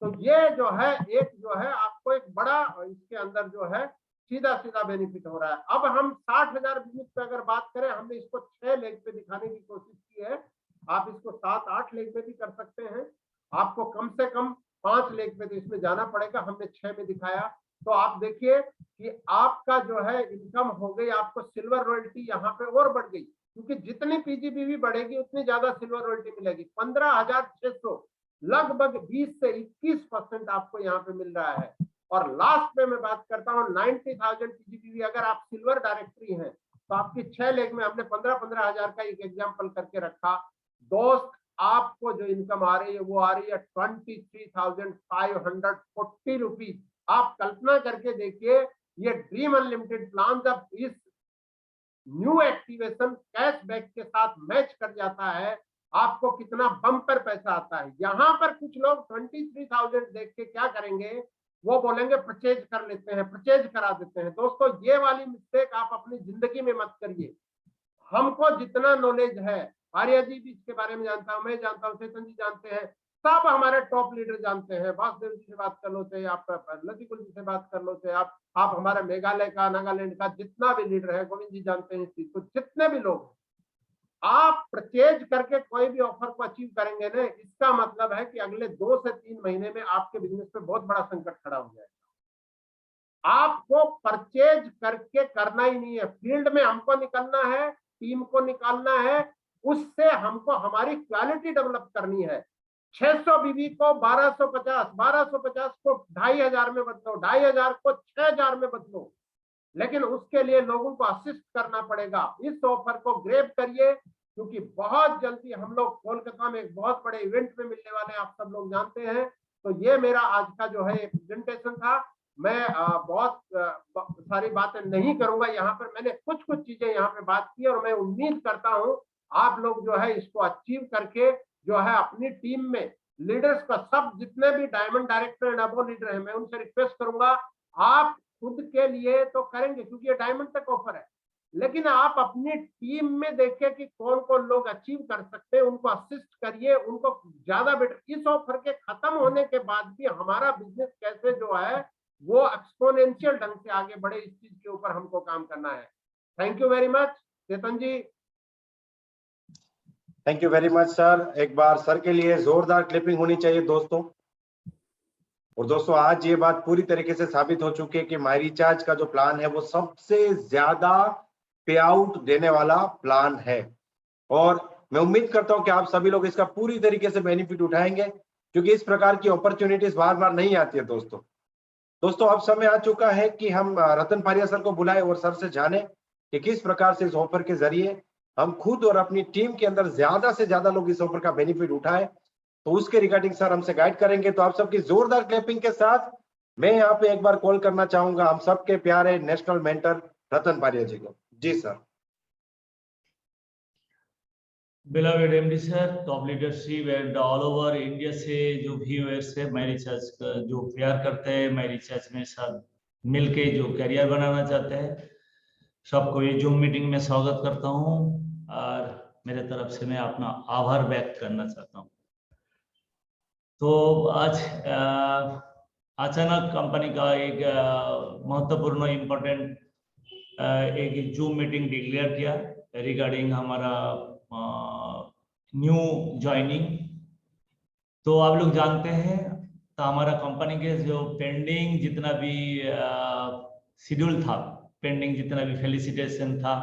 तो ये जो है एक जो है आपको एक बड़ा इसके अंदर जो है सीधा बेनिफिट हो रहा है। अब हम 60,000 बिजनेस पे अगर बात करें, हमने इसको 6 लेग पे दिखाने की कोशिश की है। आप इसको 7-8 लेग पे भी कर सकते हैं। आपको कम से कम 5 लेग पे तो इसमें जाना पड़ेगा, हमने 6 में दिखाया। तो आप देखिए कि आपका जो है इनकम हो गई, आपको सिल्वर रॉयल्टी यहाँ पे और बढ़ गई, क्योंकि जितनी पीजीबीवी बढ़ेगी उतनी ज्यादा सिल्वर रॉयल्टी मिलेगी। 15,600 लगभग 20 से 21% आपको यहाँ पे मिल रहा है। और लास्ट में मैं बात करता हूँ 90,000 पीजीबीवी अगर आप सिल्वर डायरेक्टरी हैं तो आपकी 6 लेग में हमने 15,000 का एक एग्जाम्पल करके रखा। दोस्त आपको जो इनकम आ रही है वो आ रही है 23,540 रुपीज। आप कल्पना करके देखिए, ये ड्रीम अनलिमिटेड प्लान जब इस न्यू एक्टिवेशन कैशबैक के साथ मैच कर जाता है, आपको कितना बम्पर पैसा आता है। यहाँ पर कुछ लोग 23,000 देख के क्या करेंगे, वो बोलेंगे परचेज कर लेते हैं, परचेज करा देते हैं। दोस्तों ये वाली मिस्टेक आप अपनी जिंदगी में मत करिए। हमको जितना नॉलेज है, आर्या जी भी इसके बारे में जानता हूं, मैं जानता हूं, चेतन जी जानते हैं, सब हमारे टॉप लीडर जानते हैं। वासुदेव जी से बात कर लो, चाहे आप लतिकुल जी से बात कर लो, चाहे आप हमारे मेघालय का, नागालैंड का जितना भी लीडर है, गोविंद जी जानते हैं इस चीज को, जितने भी लोग आप परचेज करके कोई भी ऑफर को अचीव करेंगे ना, इसका मतलब है कि अगले 2 से 3 महीने में आपके बिजनेस पे बहुत बड़ा संकट खड़ा हो जाएगा। आपको परचेज करके करना ही नहीं है, फील्ड में हमको निकलना है, टीम को निकालना है, उससे हमको हमारी क्वालिटी डेवलप करनी है। 600 बीवी को 1250, 1250 को 2,500 में बदलो, 2,500 को 6,000 में बदलो, लेकिन उसके लिए लोगों को असिस्ट करना पड़ेगा। इस ऑफर को ग्रैब करिए, क्योंकि बहुत जल्दी हम लोग कोलकाता में एक बहुत बड़े इवेंट में मिलने वाले हैं, आप सब लोग जानते हैं। तो ये मेरा आज का जो है प्रेजेंटेशन था। मैं बहुत सारी बातें नहीं करूंगा यहाँ पर, मैंने कुछ चीजें यहाँ पे बात की, और मैं उम्मीद करता हूँ आप लोग जो है इसको अचीव करके जो है अपनी टीम में लीडर्स का, सब जितने भी diamond director and above leader हैं, मैं उनसे रिक्वेस्ट करूंगा आप खुद के लिए तो करेंगे, क्योंकि ये डायमंड तक ऑफर है, लेकिन आप अपनी टीम में देखिए कि कौन कौन लोग अचीव कर सकते हैं, उनको असिस्ट करिए, उनको ज्यादा बेटर। इस ऑफर के खत्म होने के बाद भी हमारा बिजनेस कैसे जो है वो एक्सपोनेंशियल ढंग से आगे बढ़े, इस चीज के ऊपर हमको काम करना है। Thank you very much Chetan ji. Thank you very much sir. एक बार सर के लिए जोरदार क्लिपिंग होनी चाहिए दोस्तों। और दोस्तों आज ये बात पूरी तरीके से साबित हो चुकी है कि माई रिचार्ज का जो प्लान है वो सबसे ज्यादा पे आउट देने वाला प्लान है। और मैं उम्मीद करता हूं कि आप सभी लोग इसका पूरी तरीके से बेनिफिट उठाएंगे, क्योंकि इस प्रकार की अपॉर्चुनिटीज बार बार नहीं आती है दोस्तों अब समय आ चुका है कि हम रतन पारिया सर को बुलाएं और सर से जाने कि किस प्रकार से इस ऑफर के जरिए हम खुद और अपनी टीम के अंदर ज्यादा से ज्यादा लोग इस ऑफर का बेनिफिट उठाएं। तो उसके रिगार्डिंग सर हमसे गाइड करेंगे। तो आप सबकी जोरदार क्लैपिंग के साथ मैं यहाँ पे एक बार कॉल करना चाहूंगा हम सबके प्यारे नेशनल मेंटर रतन पारिया जी को। जी sir. Beloved MD sir, top leadership and all over India से जो व्यूअर्स है माई रिचार्ज का जो प्यार करते हैं, माई रिचार्ज में साथ मिलके जो करियर बनाना चाहते हैं, सबको ये जूम मीटिंग में स्वागत करता हूँ और मेरे तरफ से मैं अपना आभार व्यक्त करना चाहता हूँ। तो आज अचानक कंपनी का एक महत्वपूर्ण इम्पोर्टेंट एक जूम मीटिंग डिक्लेयर किया रिगार्डिंग हमारा न्यू ज्वाइनिंग। तो आप लोग जानते हैं तो हमारा कंपनी के जो पेंडिंग जितना भी शेड्यूल था, पेंडिंग जितना भी फेलिसिटेशन था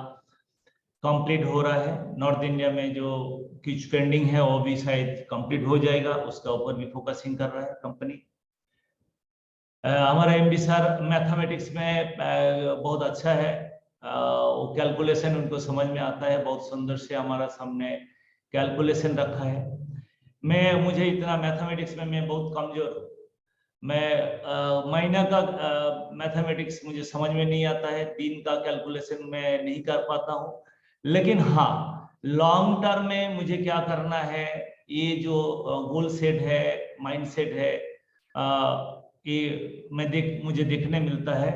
कंप्लीट हो रहा है। नॉर्थ इंडिया में जो कुछ पेंडिंग है वो भी शायद कंप्लीट हो जाएगा, उसका ऊपर भी फोकसिंग कर रहा है कंपनी। हमारा एमडी सर मैथमेटिक्स में बहुत अच्छा है, वो कैलकुलेशन उनको समझ में आता है, बहुत सुंदर से हमारा सामने कैलकुलेशन रखा है। मुझे इतना मैथमेटिक्स में मैं बहुत कमजोर हूँ। मैं महीना का मैथमेटिक्स मुझे समझ में नहीं आता है, दिन का कैलकुलेशन मैं नहीं कर पाता हूँ। लेकिन हाँ, लॉन्ग टर्म में मुझे क्या करना है, ये जो गोल सेट है, माइंड सेट है, ये मुझे देखने मिलता है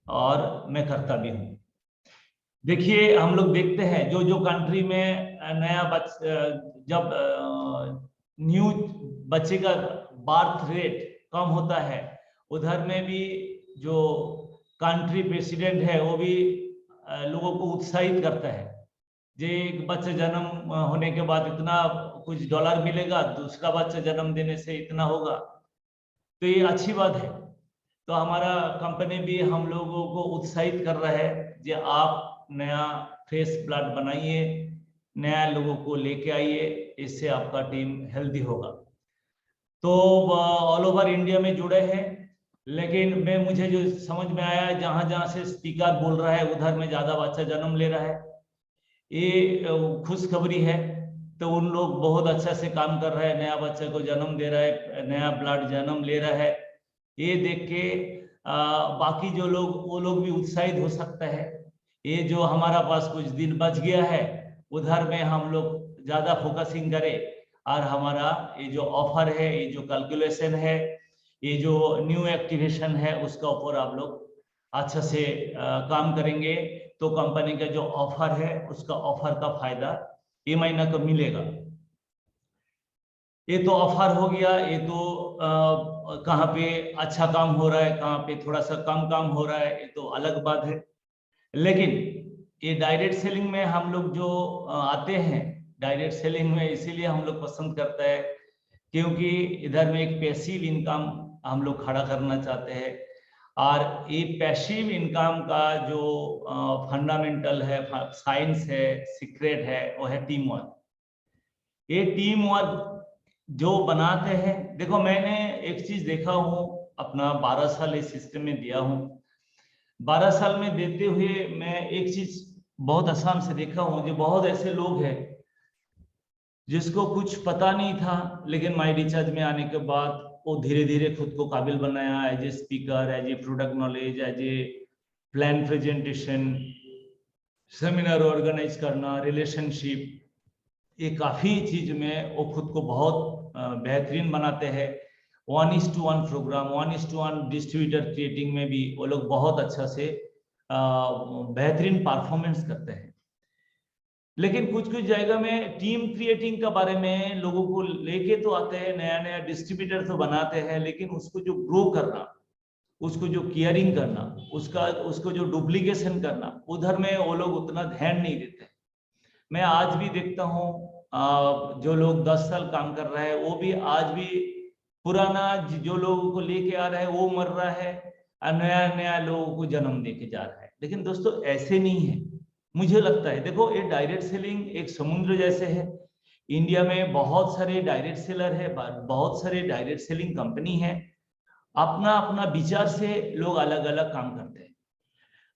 और मैं करता भी हूँ। देखिए हम लोग देखते हैं जो जो कंट्री में नया जब न्यू बच्चे का बर्थ रेट कम होता है, उधर में भी जो कंट्री प्रेसिडेंट है वो भी लोगों को उत्साहित करता है। जो एक बच्चा जन्म होने के बाद इतना कुछ डॉलर मिलेगा, दूसरा बच्चा जन्म देने से इतना होगा, तो ये अच्छी बात है। तो हमारा कंपनी भी हम लोगों को उत्साहित कर रहा है कि आप नया फ्रेश ब्लड बनाइए, नया लोगों को लेके आइए, इससे आपका टीम हेल्दी होगा। तो ऑल ओवर इंडिया में जुड़े हैं, लेकिन मुझे जो समझ में आया जहां जहां से स्पीकर बोल रहा है उधर में ज्यादा बच्चा जन्म ले रहा है, ये खुशखबरी है। तो उन लोग बहुत अच्छा से काम कर रहे हैं, नया बच्चे को जन्म दे रहा है, नया ब्लड जन्म ले रहा है। ये देख के बाकी जो लोग वो लोग भी उत्साहित हो सकता है। ये जो हमारा पास कुछ दिन बच गया है उधर में हम लोग ज्यादा फोकसिंग करें और हमारा ये जो ऑफर है, ये जो कैलकुलेशन है, ये जो न्यू एक्टिवेशन है, उसका ऊपर आप लोग अच्छा से काम करेंगे तो कंपनी का जो ऑफर है उसका ऑफर का फायदा ये महीना को मिलेगा। ये तो ऑफर हो गया, ये तो कहाँ पे अच्छा काम हो रहा है, कहाँ पे थोड़ा सा कम काम हो रहा है, ये तो अलग बात है। लेकिन ये डायरेक्ट सेलिंग में हम लोग जो आते हैं, डायरेक्ट सेलिंग में इसीलिए हम लोग पसंद करते हैं क्योंकि इधर में एक पैसिव इनकम हम लोग खड़ा करना चाहते हैं। और ये पैसिव इनकम का जो फंडामेंटल है, साइंस है, सीक्रेट है, वो है टीम वर्क। ये टीम वर्क जो बनाते हैं, देखो मैंने एक चीज देखा हूँ, अपना 12 साल इस सिस्टम में दिया हूँ। 12 साल में देते हुए मैं एक चीज बहुत आसान से देखा हूँ, जो बहुत ऐसे लोग हैं जिसको कुछ पता नहीं था, लेकिन माई रिचार्ज में आने के बाद वो धीरे धीरे खुद को काबिल बनाया, as a speaker, as a product knowledge, as a plan presentation, seminar organise करना, रिलेशनशिप, ये काफी चीज में वो खुद को बहुत बेहतरीन बनाते हैं। 1:1 प्रोग्राम, 1:1 डिस्ट्रीब्यूटर क्रिएटिंग में भी वो लोग बहुत अच्छा से बेहतरीन परफॉर्मेंस करते हैं। लेकिन कुछ कुछ जगह में टीम क्रिएटिंग के बारे में लोगों को लेके तो आते हैं, नया नया डिस्ट्रीब्यूटर तो बनाते हैं, लेकिन उसको जो ग्रो करना, उसको जो केयरिंग करना, उसको जो डुप्लीकेशन करना, उधर में वो लोग उतना ध्यान नहीं देते। मैं आज भी देखता हूँ जो लोग 10 साल काम कर रहे हैं वो भी आज भी पुराना जो लोगों को लेके आ रहा है वो मर रहा है और नया नया लोगों को जन्म देके जा रहा है। लेकिन दोस्तों ऐसे नहीं है, मुझे लगता है। देखो ये डायरेक्ट सेलिंग एक समुद्र जैसे है। इंडिया में बहुत सारे डायरेक्ट सेलर है, बहुत सारे डायरेक्ट सेलिंग कंपनी है। अपना अपना विचार से लोग अलग अलग काम करते हैं।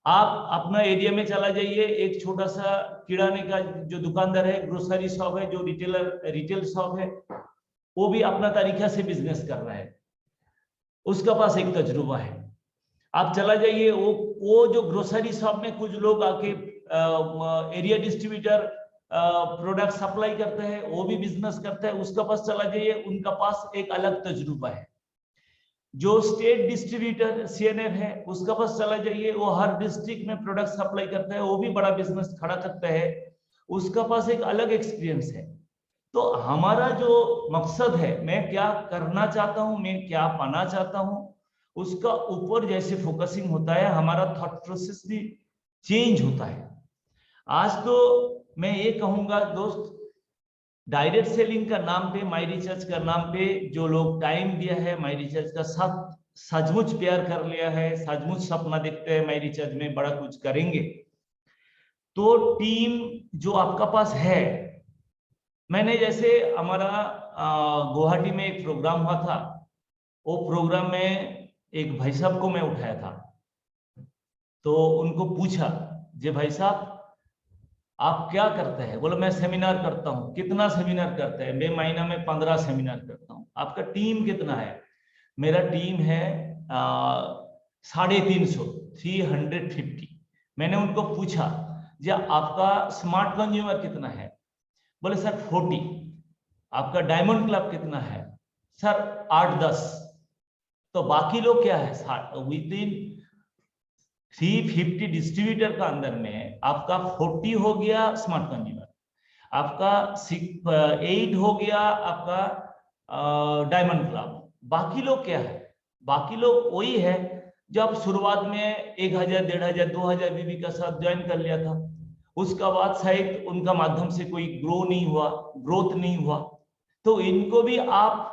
आप अपना एरिया में चला जाइए, एक छोटा सा किराने का जो दुकानदार है, ग्रोसरी शॉप है, जो रिटेल शॉप है, वो भी अपना तरीका से बिजनेस कर रहा है, उसका पास एक तजुर्बा है। आप चला जाइए, वो जो ग्रोसरी शॉप में कुछ लोग आके एरिया डिस्ट्रीब्यूटर प्रोडक्ट सप्लाई करते हैं, वो भी बिजनेस करते हैं, उसका पास चला जाइए, उनका पास एक अलग तजुर्बा है। जो स्टेट डिस्ट्रीब्यूटर CNF है, उसका पास चला जाइए, वो हर डिस्ट्रिक्ट में प्रोडक्ट सप्लाई करता है, वो भी बड़ा बिजनेस खड़ा करता है, उसका पास एक अलग एक्सपीरियंस है। तो हमारा जो मकसद है, मैं क्या करना चाहता हूं, मैं क्या पाना चाहता हूं, उसका ऊपर जैसे फोकसिंग होता है, हमारा थॉट प्रोसेस भी चेंज होता है। आज तो मैं ये कहूंगा दोस्त, डायरेक्ट सेलिंग का नाम पे, माई रिचार्ज का नाम पे जो लोग टाइम दिया है, माई रिचार्ज का साथ सचमुच प्यार कर लिया है, सचमुच सपना देखते हैं माई रिचार्ज में बड़ा कुछ करेंगे, तो टीम जो आपका पास है, मैंने जैसे हमारा गुवाहाटी में एक प्रोग्राम हुआ था, वो प्रोग्राम में एक भाई साहब को मैं उठाया था, तो उनको पूछा, जे भाई साहब आप क्या करते हैं? बोला मैं सेमिनार करता हूँ। कितना सेमिनार करते हैं? मैं महीना में 15 सेमिनार करता हूँ। आपका टीम कितना है? मेरा टीम है 350 मैंने उनको पूछा, जी आपका स्मार्ट कंज्यूमर कितना है? बोले सर 40। आपका डायमंड क्लब कितना है? सर 8-10। तो बाकी लोग क्या है? विद इन 350 डिस्ट्रीब्यूटर का अंदर में आपका 40 हो गया स्मार्ट कंज्यूमर, आपका 8 हो गया आपका डायमंड क्लब। बाकी लोग क्या है? बाकी लोग वही है जो आप शुरुआत में 1000, 1500, 2000 बीबी का साथ ज्वाइन कर लिया था, उसका बाद शायद उनका माध्यम से कोई ग्रोथ नहीं हुआ, तो इनको भी आप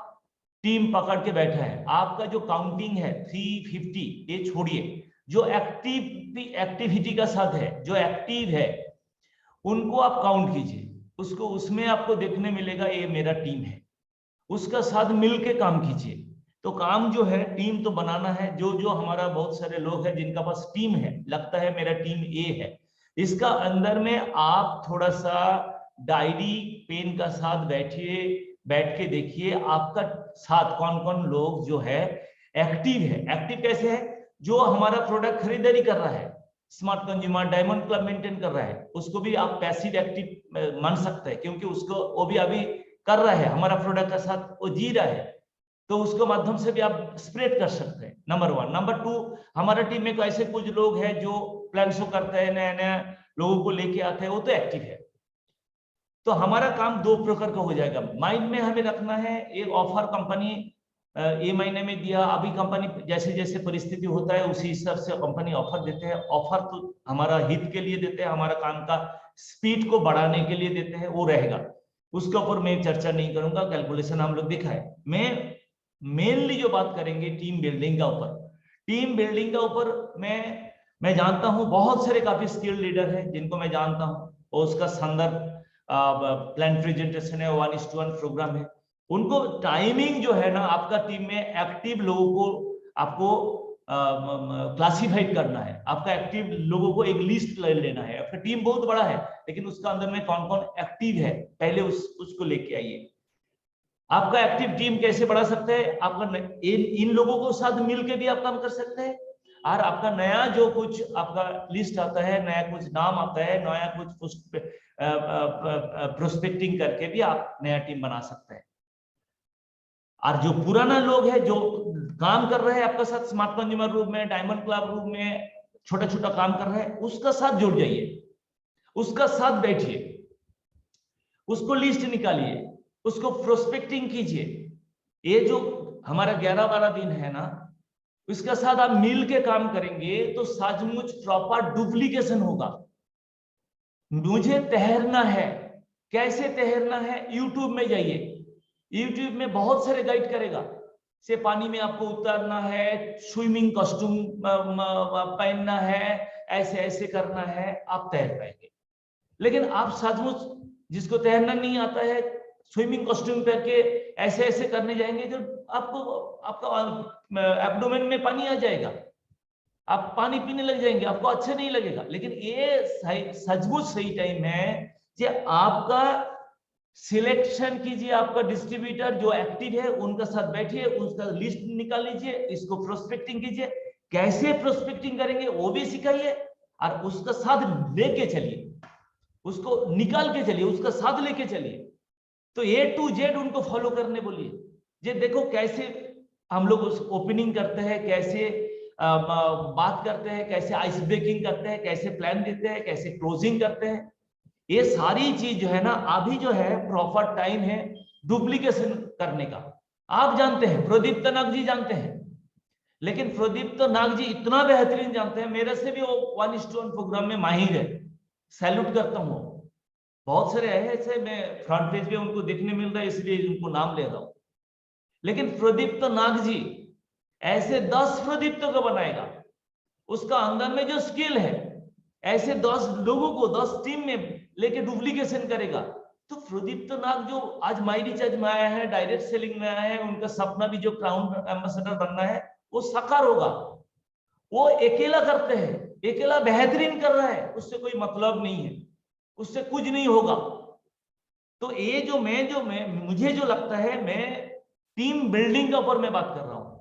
टीम पकड़ के बैठा है। आपका जो काउंटिंग है 350, ये छोड़िए, जो एक्टिविटी का साथ है, जो एक्टिव है, उनको आप काउंट कीजिए, उसको उसमें आपको देखने मिलेगा ये मेरा टीम है, उसका साथ मिलके काम कीजिए। तो काम जो है टीम तो बनाना है। जो हमारा बहुत सारे लोग हैं जिनका पास टीम है, लगता है मेरा टीम ए है, इसका अंदर में आप थोड़ा सा डायरी पेन का साथ बैठ के देखिए आपका साथ कौन कौन लोग जो है एक्टिव है। एक्टिव कैसे है? जो हमारा प्रोडक्ट खरीदारी कर रहा है, smart consumer diamond club maintain कर रहा है, उसको भी आप पैसिव एक्टिव मान सकते हैं, क्योंकि उसको वो भी अभी कर रहा है, हमारा प्रोडक्ट का साथ वो जी रहा है, तो उसके माध्यम से भी आप स्प्रेड कर सकते हैं। नंबर 1। नंबर 2, हमारा टीम में ऐसे कुछ लोग हैं जो प्लान शो करते हैं, नया नया लोगों को लेके आते हैं, वो तो एक्टिव है। तो हमारा काम 2 प्रकार का हो जाएगा। माइंड में हमें रखना है एक ऑफर कंपनी ये महीने में दिया, अभी कंपनी जैसे जैसे परिस्थिति होता है उसी हिसाब से कंपनी ऑफर देते हैं। ऑफर तो हमारा हित के लिए देते हैं, हमारा काम का स्पीड को बढ़ाने के लिए देते हैं, वो रहेगा, उसके ऊपर मैं चर्चा नहीं करूंगा, कैलकुलेशन हम लोग देखा है। मैं मेनली जो बात करेंगे टीम बिल्डिंग का ऊपर। टीम बिल्डिंग का ऊपर मैं जानता हूं बहुत सारे काफी स्किल्ड लीडर हैं जिनको मैं जानता हूं, और उसका संदर्भ प्लान प्रेजेंटेशन है, 1:1 प्रोग्राम है। उनको टाइमिंग जो है ना, आपका टीम में एक्टिव लोगों को आपको क्लासिफाइड करना है, आपका एक्टिव लोगों को एक लिस्ट ले लेना है। आपका टीम बहुत बड़ा है लेकिन उसका अंदर में कौन कौन एक्टिव है, पहले उसको लेके आइए। आपका एक्टिव टीम कैसे बढ़ा सकते हैं? आपका इन लोगों को साथ मिलके भी आप काम कर सकते हैं, और आपका नया जो कुछ आपका लिस्ट आता है, नया कुछ नाम आता है, नया कुछ प्रोस्पेक्टिंग करके भी आप नया टीम बना सकते हैं। और जो पुराना लोग है जो काम कर रहे हैं आपके साथ स्मार्ट कंज्यूमर रूप में, डायमंड क्लब रूप में, छोटा छोटा काम कर रहा है, उसका साथ जुड़ जाइए, उसका साथ बैठिए, उसको लिस्ट निकालिए, उसको प्रोस्पेक्टिंग कीजिए। ये जो हमारा 11-12 दिन है ना, इसका साथ आप मिल के काम करेंगे तो सचमुच प्रॉपर डुप्लीकेशन होगा। मुझे तैरना है, कैसे तैरना है, यूट्यूब में जाइए, यूट्यूब में बहुत सारे गाइड करेगा, से पानी में आपको उतरना है, स्विमिंग कॉस्ट्यूम पहनना है, ऐसे ऐसे करना है, आप तैर पाएंगे। लेकिन आप सचमुच जिसको तैरना नहीं आता है, स्विमिंग कॉस्ट्यूम पहन के ऐसे ऐसे करने जाएंगे तो आपको आपका एब्डोमेन में पानी आ जाएगा, आप पानी पीने लग जाएंगे, आपको अच्छा नहीं लगेगा। लेकिन ये सचमुच सही टाइम है कि आपका सिलेक्शन कीजिए, आपका डिस्ट्रीब्यूटर जो एक्टिव है उनका साथ बैठिए, उसका लिस्ट निकाल लीजिए, इसको प्रोस्पेक्टिंग कीजिए, कैसे प्रोस्पेक्टिंग करेंगे वो भी सिखाइए, और उसका साथ लेके चलिए, उसको निकाल के चलिए, उसका साथ लेके चलिए। तो A to Z उनको फॉलो करने बोलिए। ये देखो कैसे हम लोग उस ओपनिंग करते हैं, कैसे बात करते हैं, कैसे आइस ब्रेकिंग करते हैं, कैसे प्लान देते हैं, कैसे क्लोजिंग करते हैं। ये सारी चीज जो है ना, अभी जो है प्रॉपर टाइम है डुप्लीकेशन करने का। आप जानते हैं, प्रदीप्त नाग जी जानते हैं, लेकिन प्रदीप्त नाग जी इतना बेहतरीन जानते हैं, मेरे से भी वो 1:1 प्रोग्राम में माहिर है, सैल्यूट करता हूँ। बहुत सारे ऐसे मैं फ्रंट पेज पे उनको देखने मिल रहा है, इसलिए उनको नाम ले रहा हूं। लेकिन प्रदीप्त नाग जी ऐसे 10 प्रदीप्त को बनाएगा, उसका अंदर में जो स्किल है, ऐसे 10 लोगों को 10 टीम में लेके डुप्लीकेशन करेगा। तो प्रदीप्त नाग जो आज माई रिचार्ज में आया है, डायरेक्ट सेलिंग में आया है, उनका सपना भी जो क्राउन एम्बेसडर बनना है वो साकार होगा। वो अकेला करते हैं, अकेला बेहतरीन कर रहा है, उससे कोई मतलब नहीं है, उससे कुछ नहीं होगा। तो ये जो मुझे जो लगता है, मैं टीम बिल्डिंग के ऊपर मैं बात कर रहा हूं।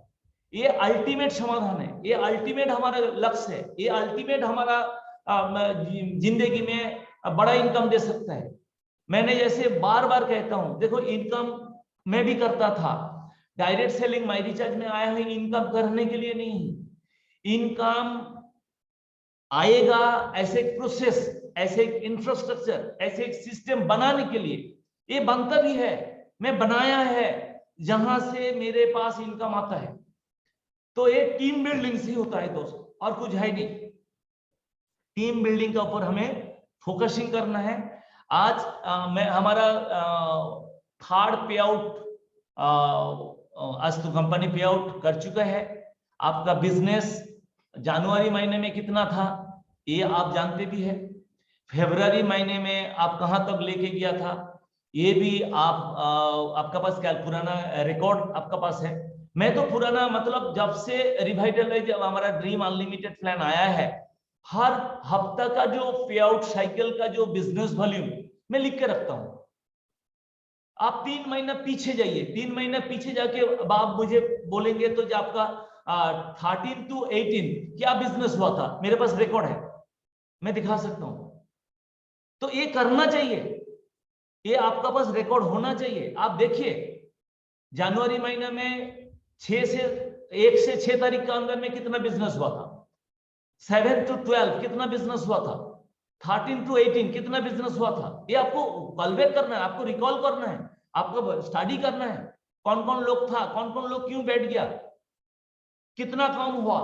ये अल्टीमेट समाधान है, ये अल्टीमेट हमारा लक्ष्य है, ये अल्टीमेट हमारा जिंदगी में बड़ा इनकम दे सकता है। मैंने जैसे बार बार कहता हूं, देखो इनकम मैं भी करता था, डायरेक्ट सेलिंग माई रिचार्ज में आया है इनकम करने के लिए नहीं, इनकम आएगा ऐसे एक प्रोसेस, ऐसे एक इंफ्रास्ट्रक्चर, ऐसे एक सिस्टम बनाने के लिए। ये बनता भी है, मैं बनाया है, जहां से मेरे पास इनकम आता है। तो ये टीम बिल्डिंग से होता है दोस्तों, और कुछ है नहीं। टीम बिल्डिंग के ऊपर हमें फोकसिंग करना है। आज मैं हमारा 3rd पे आउट, आज तो कंपनी पे आउट कर चुका है। आपका बिजनेस जनवरी महीने में कितना था ये आप जानते भी है, फरवरी महीने में आप कहां तक लेके गया था ये भी आपका पास क्या पुराना रिकॉर्ड आपका पास है। मैं तो पुराना मतलब जब से रिवाइटलाइज जब हमारा ड्रीम अनलिमिटेड प्लान आया है, हर हफ्ता का जो पे आउट साइकिल का जो बिजनेस वॉल्यूम मैं लिख के रखता हूं। आप 3 महीना पीछे जाइए, 3 महीना पीछे जाके अब आप मुझे बोलेंगे तो जो आपका 13 to 18 क्या बिजनेस हुआ था, मेरे पास रिकॉर्ड है, मैं दिखा सकता हूं। तो ये करना चाहिए, ये आपका पास रिकॉर्ड होना चाहिए। आप देखिए जनवरी महीने में 1 से 6 तारीख के अंदर में कितना बिजनेस हुआ था, 7 to 12 कितना बिजनेस हुआ था, 13 to 18 कितना बिजनेस हुआ था। ये आपको कॉलबैक करना है, आपको रिकॉल करना है, आपको स्टडी करना है, कौन कौन लोग था, कौन कौन लोग क्यों बैठ गया, कितना काम हुआ।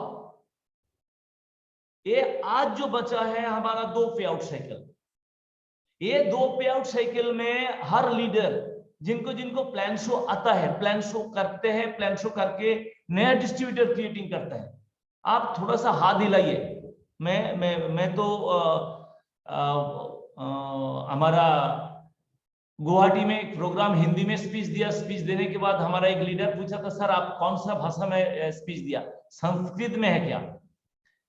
ये आज जो बचा है हमारा 2 पे आउट साइकिल, ये 2 पे आउट साइकिल में हर लीडर जिनको जिनको प्लान शो आता है, प्लान शो करते हैं, प्लान शो करके नया डिस्ट्रीब्यूटर क्रिएटिंग करता है। आप थोड़ा सा हाथ हिलाइए। मैं तो हमारा गुवाहाटी में एक प्रोग्राम हिंदी में स्पीच दिया, स्पीच देने के बाद हमारा एक लीडर पूछा था, सर आप कौन सा भाषा में स्पीच दिया, संस्कृत में है क्या।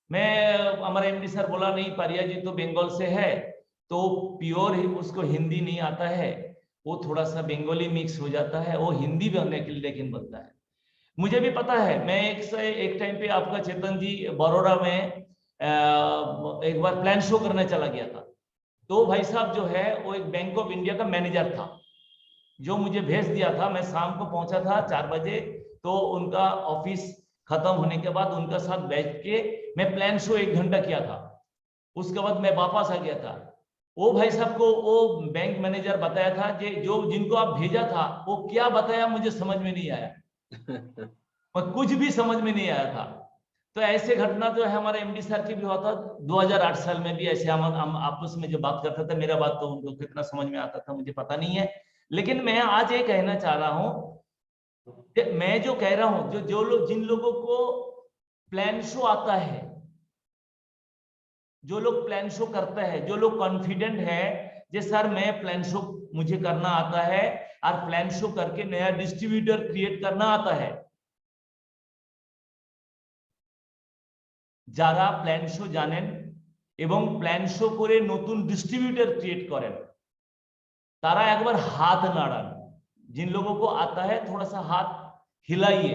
मैं हमारे एमडी सर बोला नहीं, पारिया जी तो बंगाल से है, तो प्योर उसको हिंदी नहीं आता है, वो थोड़ा सा बंगाली मिक्स हो जाता है, वो हिंदी बनने के लिए लेकिन बनता है। मुझे भी पता है, मैं एक टाइम पे आपका चेतन जी बड़ौदा में एक बार प्लान शो करने चला गया था। तो भाई साहब जो है वो एक बैंक ऑफ इंडिया का मैनेजर था, जो मुझे भेज दिया था। मैं शाम को पहुंचा था 4 बजे, तो उनका ऑफिस खत्म होने के बाद उनका साथ बैठ के मैं प्लान शो 1 घंटा किया था, उसके बाद मैं वापस आ गया था। वो भाई साहब को वो बैंक मैनेजर बताया था जो जिनको आप भेजा था वो क्या बताया मुझे समझ में नहीं आया और कुछ भी समझ में नहीं आया था। तो ऐसे घटना जो है हमारे एमडी सर की भी हुआ था 2008 साल में भी ऐसे हम आपस में जो बात करते थे, मेरा बात तो उनको कितना समझ में आता था मुझे पता नहीं है। लेकिन मैं आज ये कहना चाह रहा हूं कि मैं जो कह रहा हूं जो लोग जिन लोगों को प्लान शो आता है, जो लोग प्लान शो करते हैं, जो लोग कॉन्फिडेंट है जे सर मैं प्लान शो मुझे करना आता है और प्लान शो करके नया डिस्ट्रीब्यूटर क्रिएट करना आता है, যারা প্ল্যান শো জানেন এবং প্ল্যান শো করে নতুন ডিস্ট্রিবিউটর ক্রিएट করেন तारा एक बार हाथ नाड़ान। जिन लोगों को आता है थोड़ा सा हाथ हिलाइए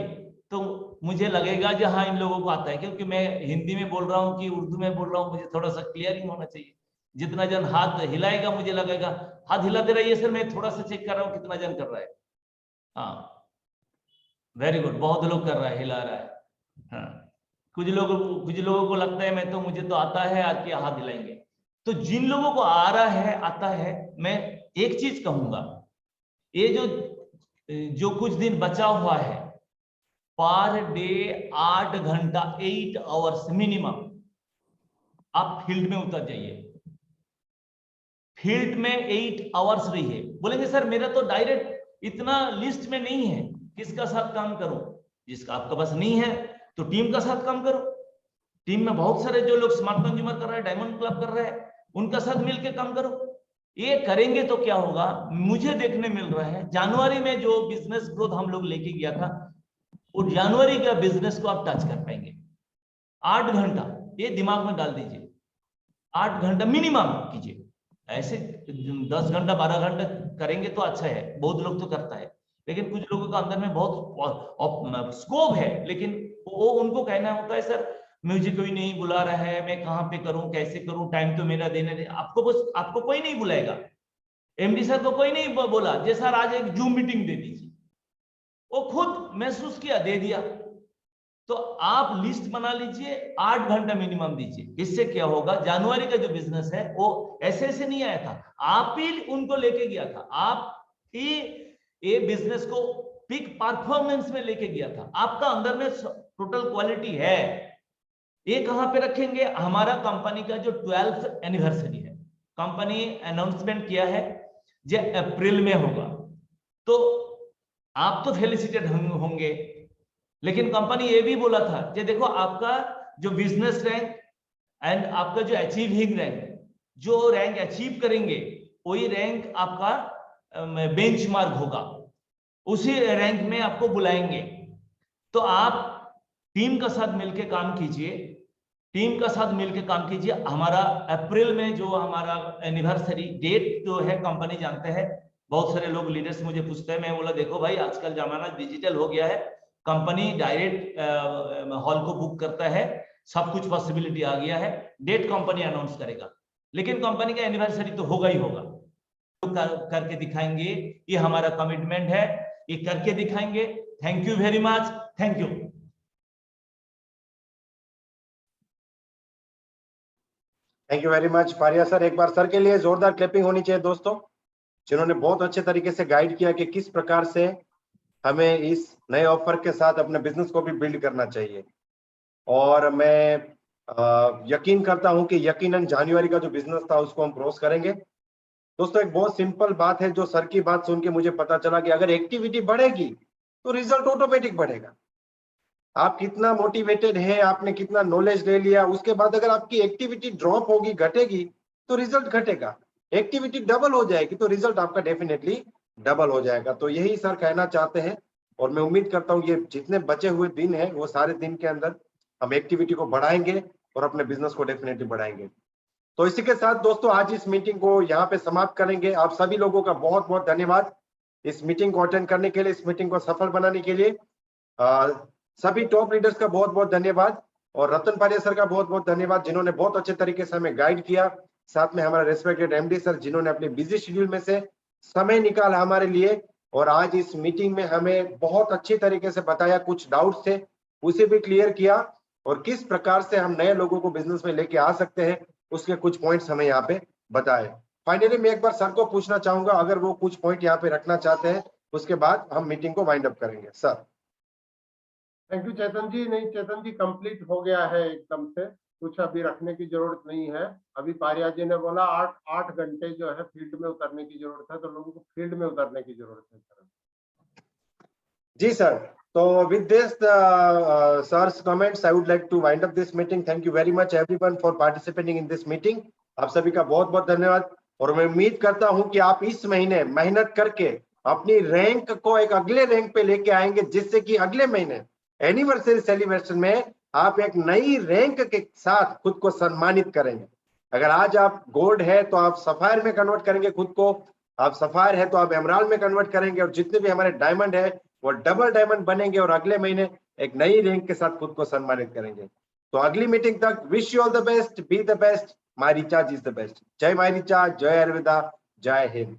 तो मुझे लगेगा कि हाँ इन लोगों को आता है, क्योंकि मैं हिंदी में बोल रहा हूँ कि उर्दू में बोल रहा हूँ, मुझे थोड़ा सा क्लियरिंग होना चाहिए। जितना जन हाथ हिलाएगा मुझे लगेगा, हाथ हिलाते रहिए सर, मैं थोड़ा सा चेक कर रहा हूँ कितना जन कर रहा है। हाँ वेरी गुड, बहुत लोग कर रहा है, हिला रहा है। हाँ कुछ लोगों को लगता है मैं तो मुझे तो आता है, आज के हाथ हिलाएंगे। तो जिन लोगों को आ रहा है आता है, मैं एक चीज कहूंगा, ये जो कुछ दिन बचा हुआ है पर डे 8 घंटा 8 आवर्स मिनिमम आप फील्ड में उतर जाइए, फील्ड में 8 आवर्स रहिए। बोलेंगे सर मेरा तो डायरेक्ट इतना लिस्ट में नहीं है, किसका साथ काम करूं? जिसका आपका पास नहीं है तो टीम का साथ काम करो। टीम में बहुत सारे जो लोग स्मार्ट कंज्यूमर कर रहे हैं, डायमंड क्लब कर रहे हैं, उनका साथ मिलकर काम करो। ये करेंगे तो क्या होगा, मुझे देखने मिल रहा है जनवरी में जो बिजनेस ग्रोथ हम लोग लेके गया था वो जनवरी का बिजनेस को आप टच कर पाएंगे। 8 घंटा ये दिमाग में डाल दीजिए, 8 घंटा मिनिमम कीजिए। ऐसे 10 घंटा 12 घंटा करेंगे तो अच्छा है, बहुत लोग तो करता है, लेकिन कुछ लोगों का अंदर में बहुत स्कोप है, लेकिन वो उनको कहना होता है सर मुझे कोई नहीं बुला रहा है, मैं कहां पे करूं, कैसे करूं, टाइम तो मेरा देने दे। आपको कोई नहीं बुलाएगा, एमडी सर को कोई नहीं बोला जे सर आज एक जूम मीटिंग दे दीजिए, वो खुद महसूस किया दे दिया। तो आप लिस्ट बना लीजिए, 8 घंटा मिनिमम दीजिए। इससे क्या होगा, जनवरी का जो बिजनेस है वो ऐसे नहीं आया था, आप ही उनको लेके गया था, आप ही ये बिजनेस को पीक परफॉर्मेंस में लेके गया था। आपका अंदर में टोटल क्वालिटी है। ये कहां पे रखेंगे, हमारा कंपनी का जो 12th एनिवर्सरी है, कंपनी अनाउंसमेंट किया है जो अप्रैल में होगा, तो आप तो फेलिसिटेड होंगे, लेकिन कंपनी ये भी बोला था कि देखो आपका जो बिजनेस रैंक एंड आपका जो अचीविंग रैंक, जो रैंक अचीव करेंगे वही रैंक आपका बेंचमार्क होगा, उसी रैंक में आपको बुलाएंगे। तो आप टीम का साथ मिलकर काम कीजिए, टीम का साथ मिलकर काम कीजिए। हमारा अप्रैल में जो हमारा एनिवर्सरी डेट जो है कंपनी जानते हैं, बहुत सारे लोग लीडर्स मुझे पूछते हैं, मैं बोला देखो भाई आजकल जमाना डिजिटल हो गया है, कंपनी डायरेक्ट हॉल को बुक करता है, सब कुछ पॉसिबिलिटी आ गया है, डेट कंपनी अनाउंस करेगा, लेकिन कंपनी का एनिवर्सरी तो होगा ही होगा। करके दिखाएंगे, ये हमारा कमिटमेंट है, ये करके दिखाएंगे। Thank you very much, thank you. Thank you very much Faria sir. एक बार सर के लिए जोरदार क्लैपिंग होनी चाहिए दोस्तों, जिन्होंने बहुत अच्छे तरीके से गाइड किया कि किस प्रकार से हमें इस नए ऑफर के साथ अपने बिजनेस को भी बिल्ड करना चाहिए। और मैं यकीन करता हूं कि यकीनन जनवरी का जो बिजनेस था उसको हम क्रॉस करेंगे। दोस्तों एक बहुत सिंपल बात है, जो सर की बात सुन के मुझे पता चला कि अगर एक्टिविटी बढ़ेगी तो रिजल्ट ऑटोमेटिक बढ़ेगा। आप कितना मोटिवेटेड है, आपने कितना नॉलेज ले लिया, उसके बाद अगर आपकी एक्टिविटी ड्रॉप होगी, घटेगी, तो रिजल्ट घटेगा। एक्टिविटी डबल हो जाएगी तो रिजल्ट आपका डेफिनेटली डबल हो जाएगा। तो यही सर कहना चाहते हैं, और मैं उम्मीद करता हूँ ये जितने बचे हुए दिन हैं वो सारे दिन के अंदर हम एक्टिविटी को बढ़ाएंगे और अपने बिजनेस को डेफिनेटली बढ़ाएंगे। तो इसी के साथ दोस्तों आज इस मीटिंग को यहाँ पे समाप्त करेंगे। आप सभी लोगों का बहुत बहुत धन्यवाद इस मीटिंग को अटेंड करने के लिए, इस मीटिंग को सफल बनाने के लिए। सभी टॉप लीडर्स का बहुत बहुत धन्यवाद, और रतन पारिया सर का बहुत बहुत धन्यवाद, जिन्होंने बहुत अच्छे तरीके से हमें गाइड किया। साथ में हमारा रेस्पेक्टेड एमडी सर, जिन्होंने अपने बिजी शेड्यूल में से समय निकाला हमारे लिए, और आज इस मीटिंग में हमें बहुत अच्छी तरीके से बताया, कुछ डाउट्स थे उसे भी क्लियर किया। और किस प्रकार से हम नए लोगों को बिजनेस में लेके आ सकते हैं, उसके कुछ पॉइंट्स हमें यहाँ पे बताए। फाइनली मैं एक बार सर को पूछना चाहूंगा, अगर वो कुछ पॉइंट यहाँ पे रखना चाहते हैं, उसके बाद हम मीटिंग को वाइंड अप करेंगे। सर। थैंक यू चेतन जी। नहीं चेतन जी, कंप्लीट हो गया है एकदम से, कुछ अभी रखने की जरूरत नहीं है। अभी पारिया जी ने बोला 8 घंटे जो है फील्ड में उतरने की जरूरत है, तो लोगों को फील्ड में उतरने की जरूरत है सर। जी सर, तो with this sir's comments I would like to wind up this meeting. Thank you very much everyone for participating in this meeting. आप सभी का बहुत बहुत धन्यवाद, और मैं उम्मीद करता हूं कि आप इस महीने मेहनत करके अपनी रैंक को एक अगले रैंक पे लेके आएंगे, जिससे कि अगले महीने एनिवर्सरी सेलिब्रेशन में आप एक नई रैंक के साथ खुद को सम्मानित करेंगे। अगर आज आप गोल्ड है तो आप सफायर में कन्वर्ट करेंगे खुद को, आप सफायर है तो आप एमराल्ड में कन्वर्ट करेंगे, और जितने भी हमारे डायमंड है वो डबल डायमंड बनेंगे, और अगले महीने एक नई रैंक के साथ खुद को सम्मानित करेंगे। तो अगली मीटिंग तक wish you all the best, be the best, my recharge is the best. जय माय रिचार्ज, जय अरविंदा, जय हिंद।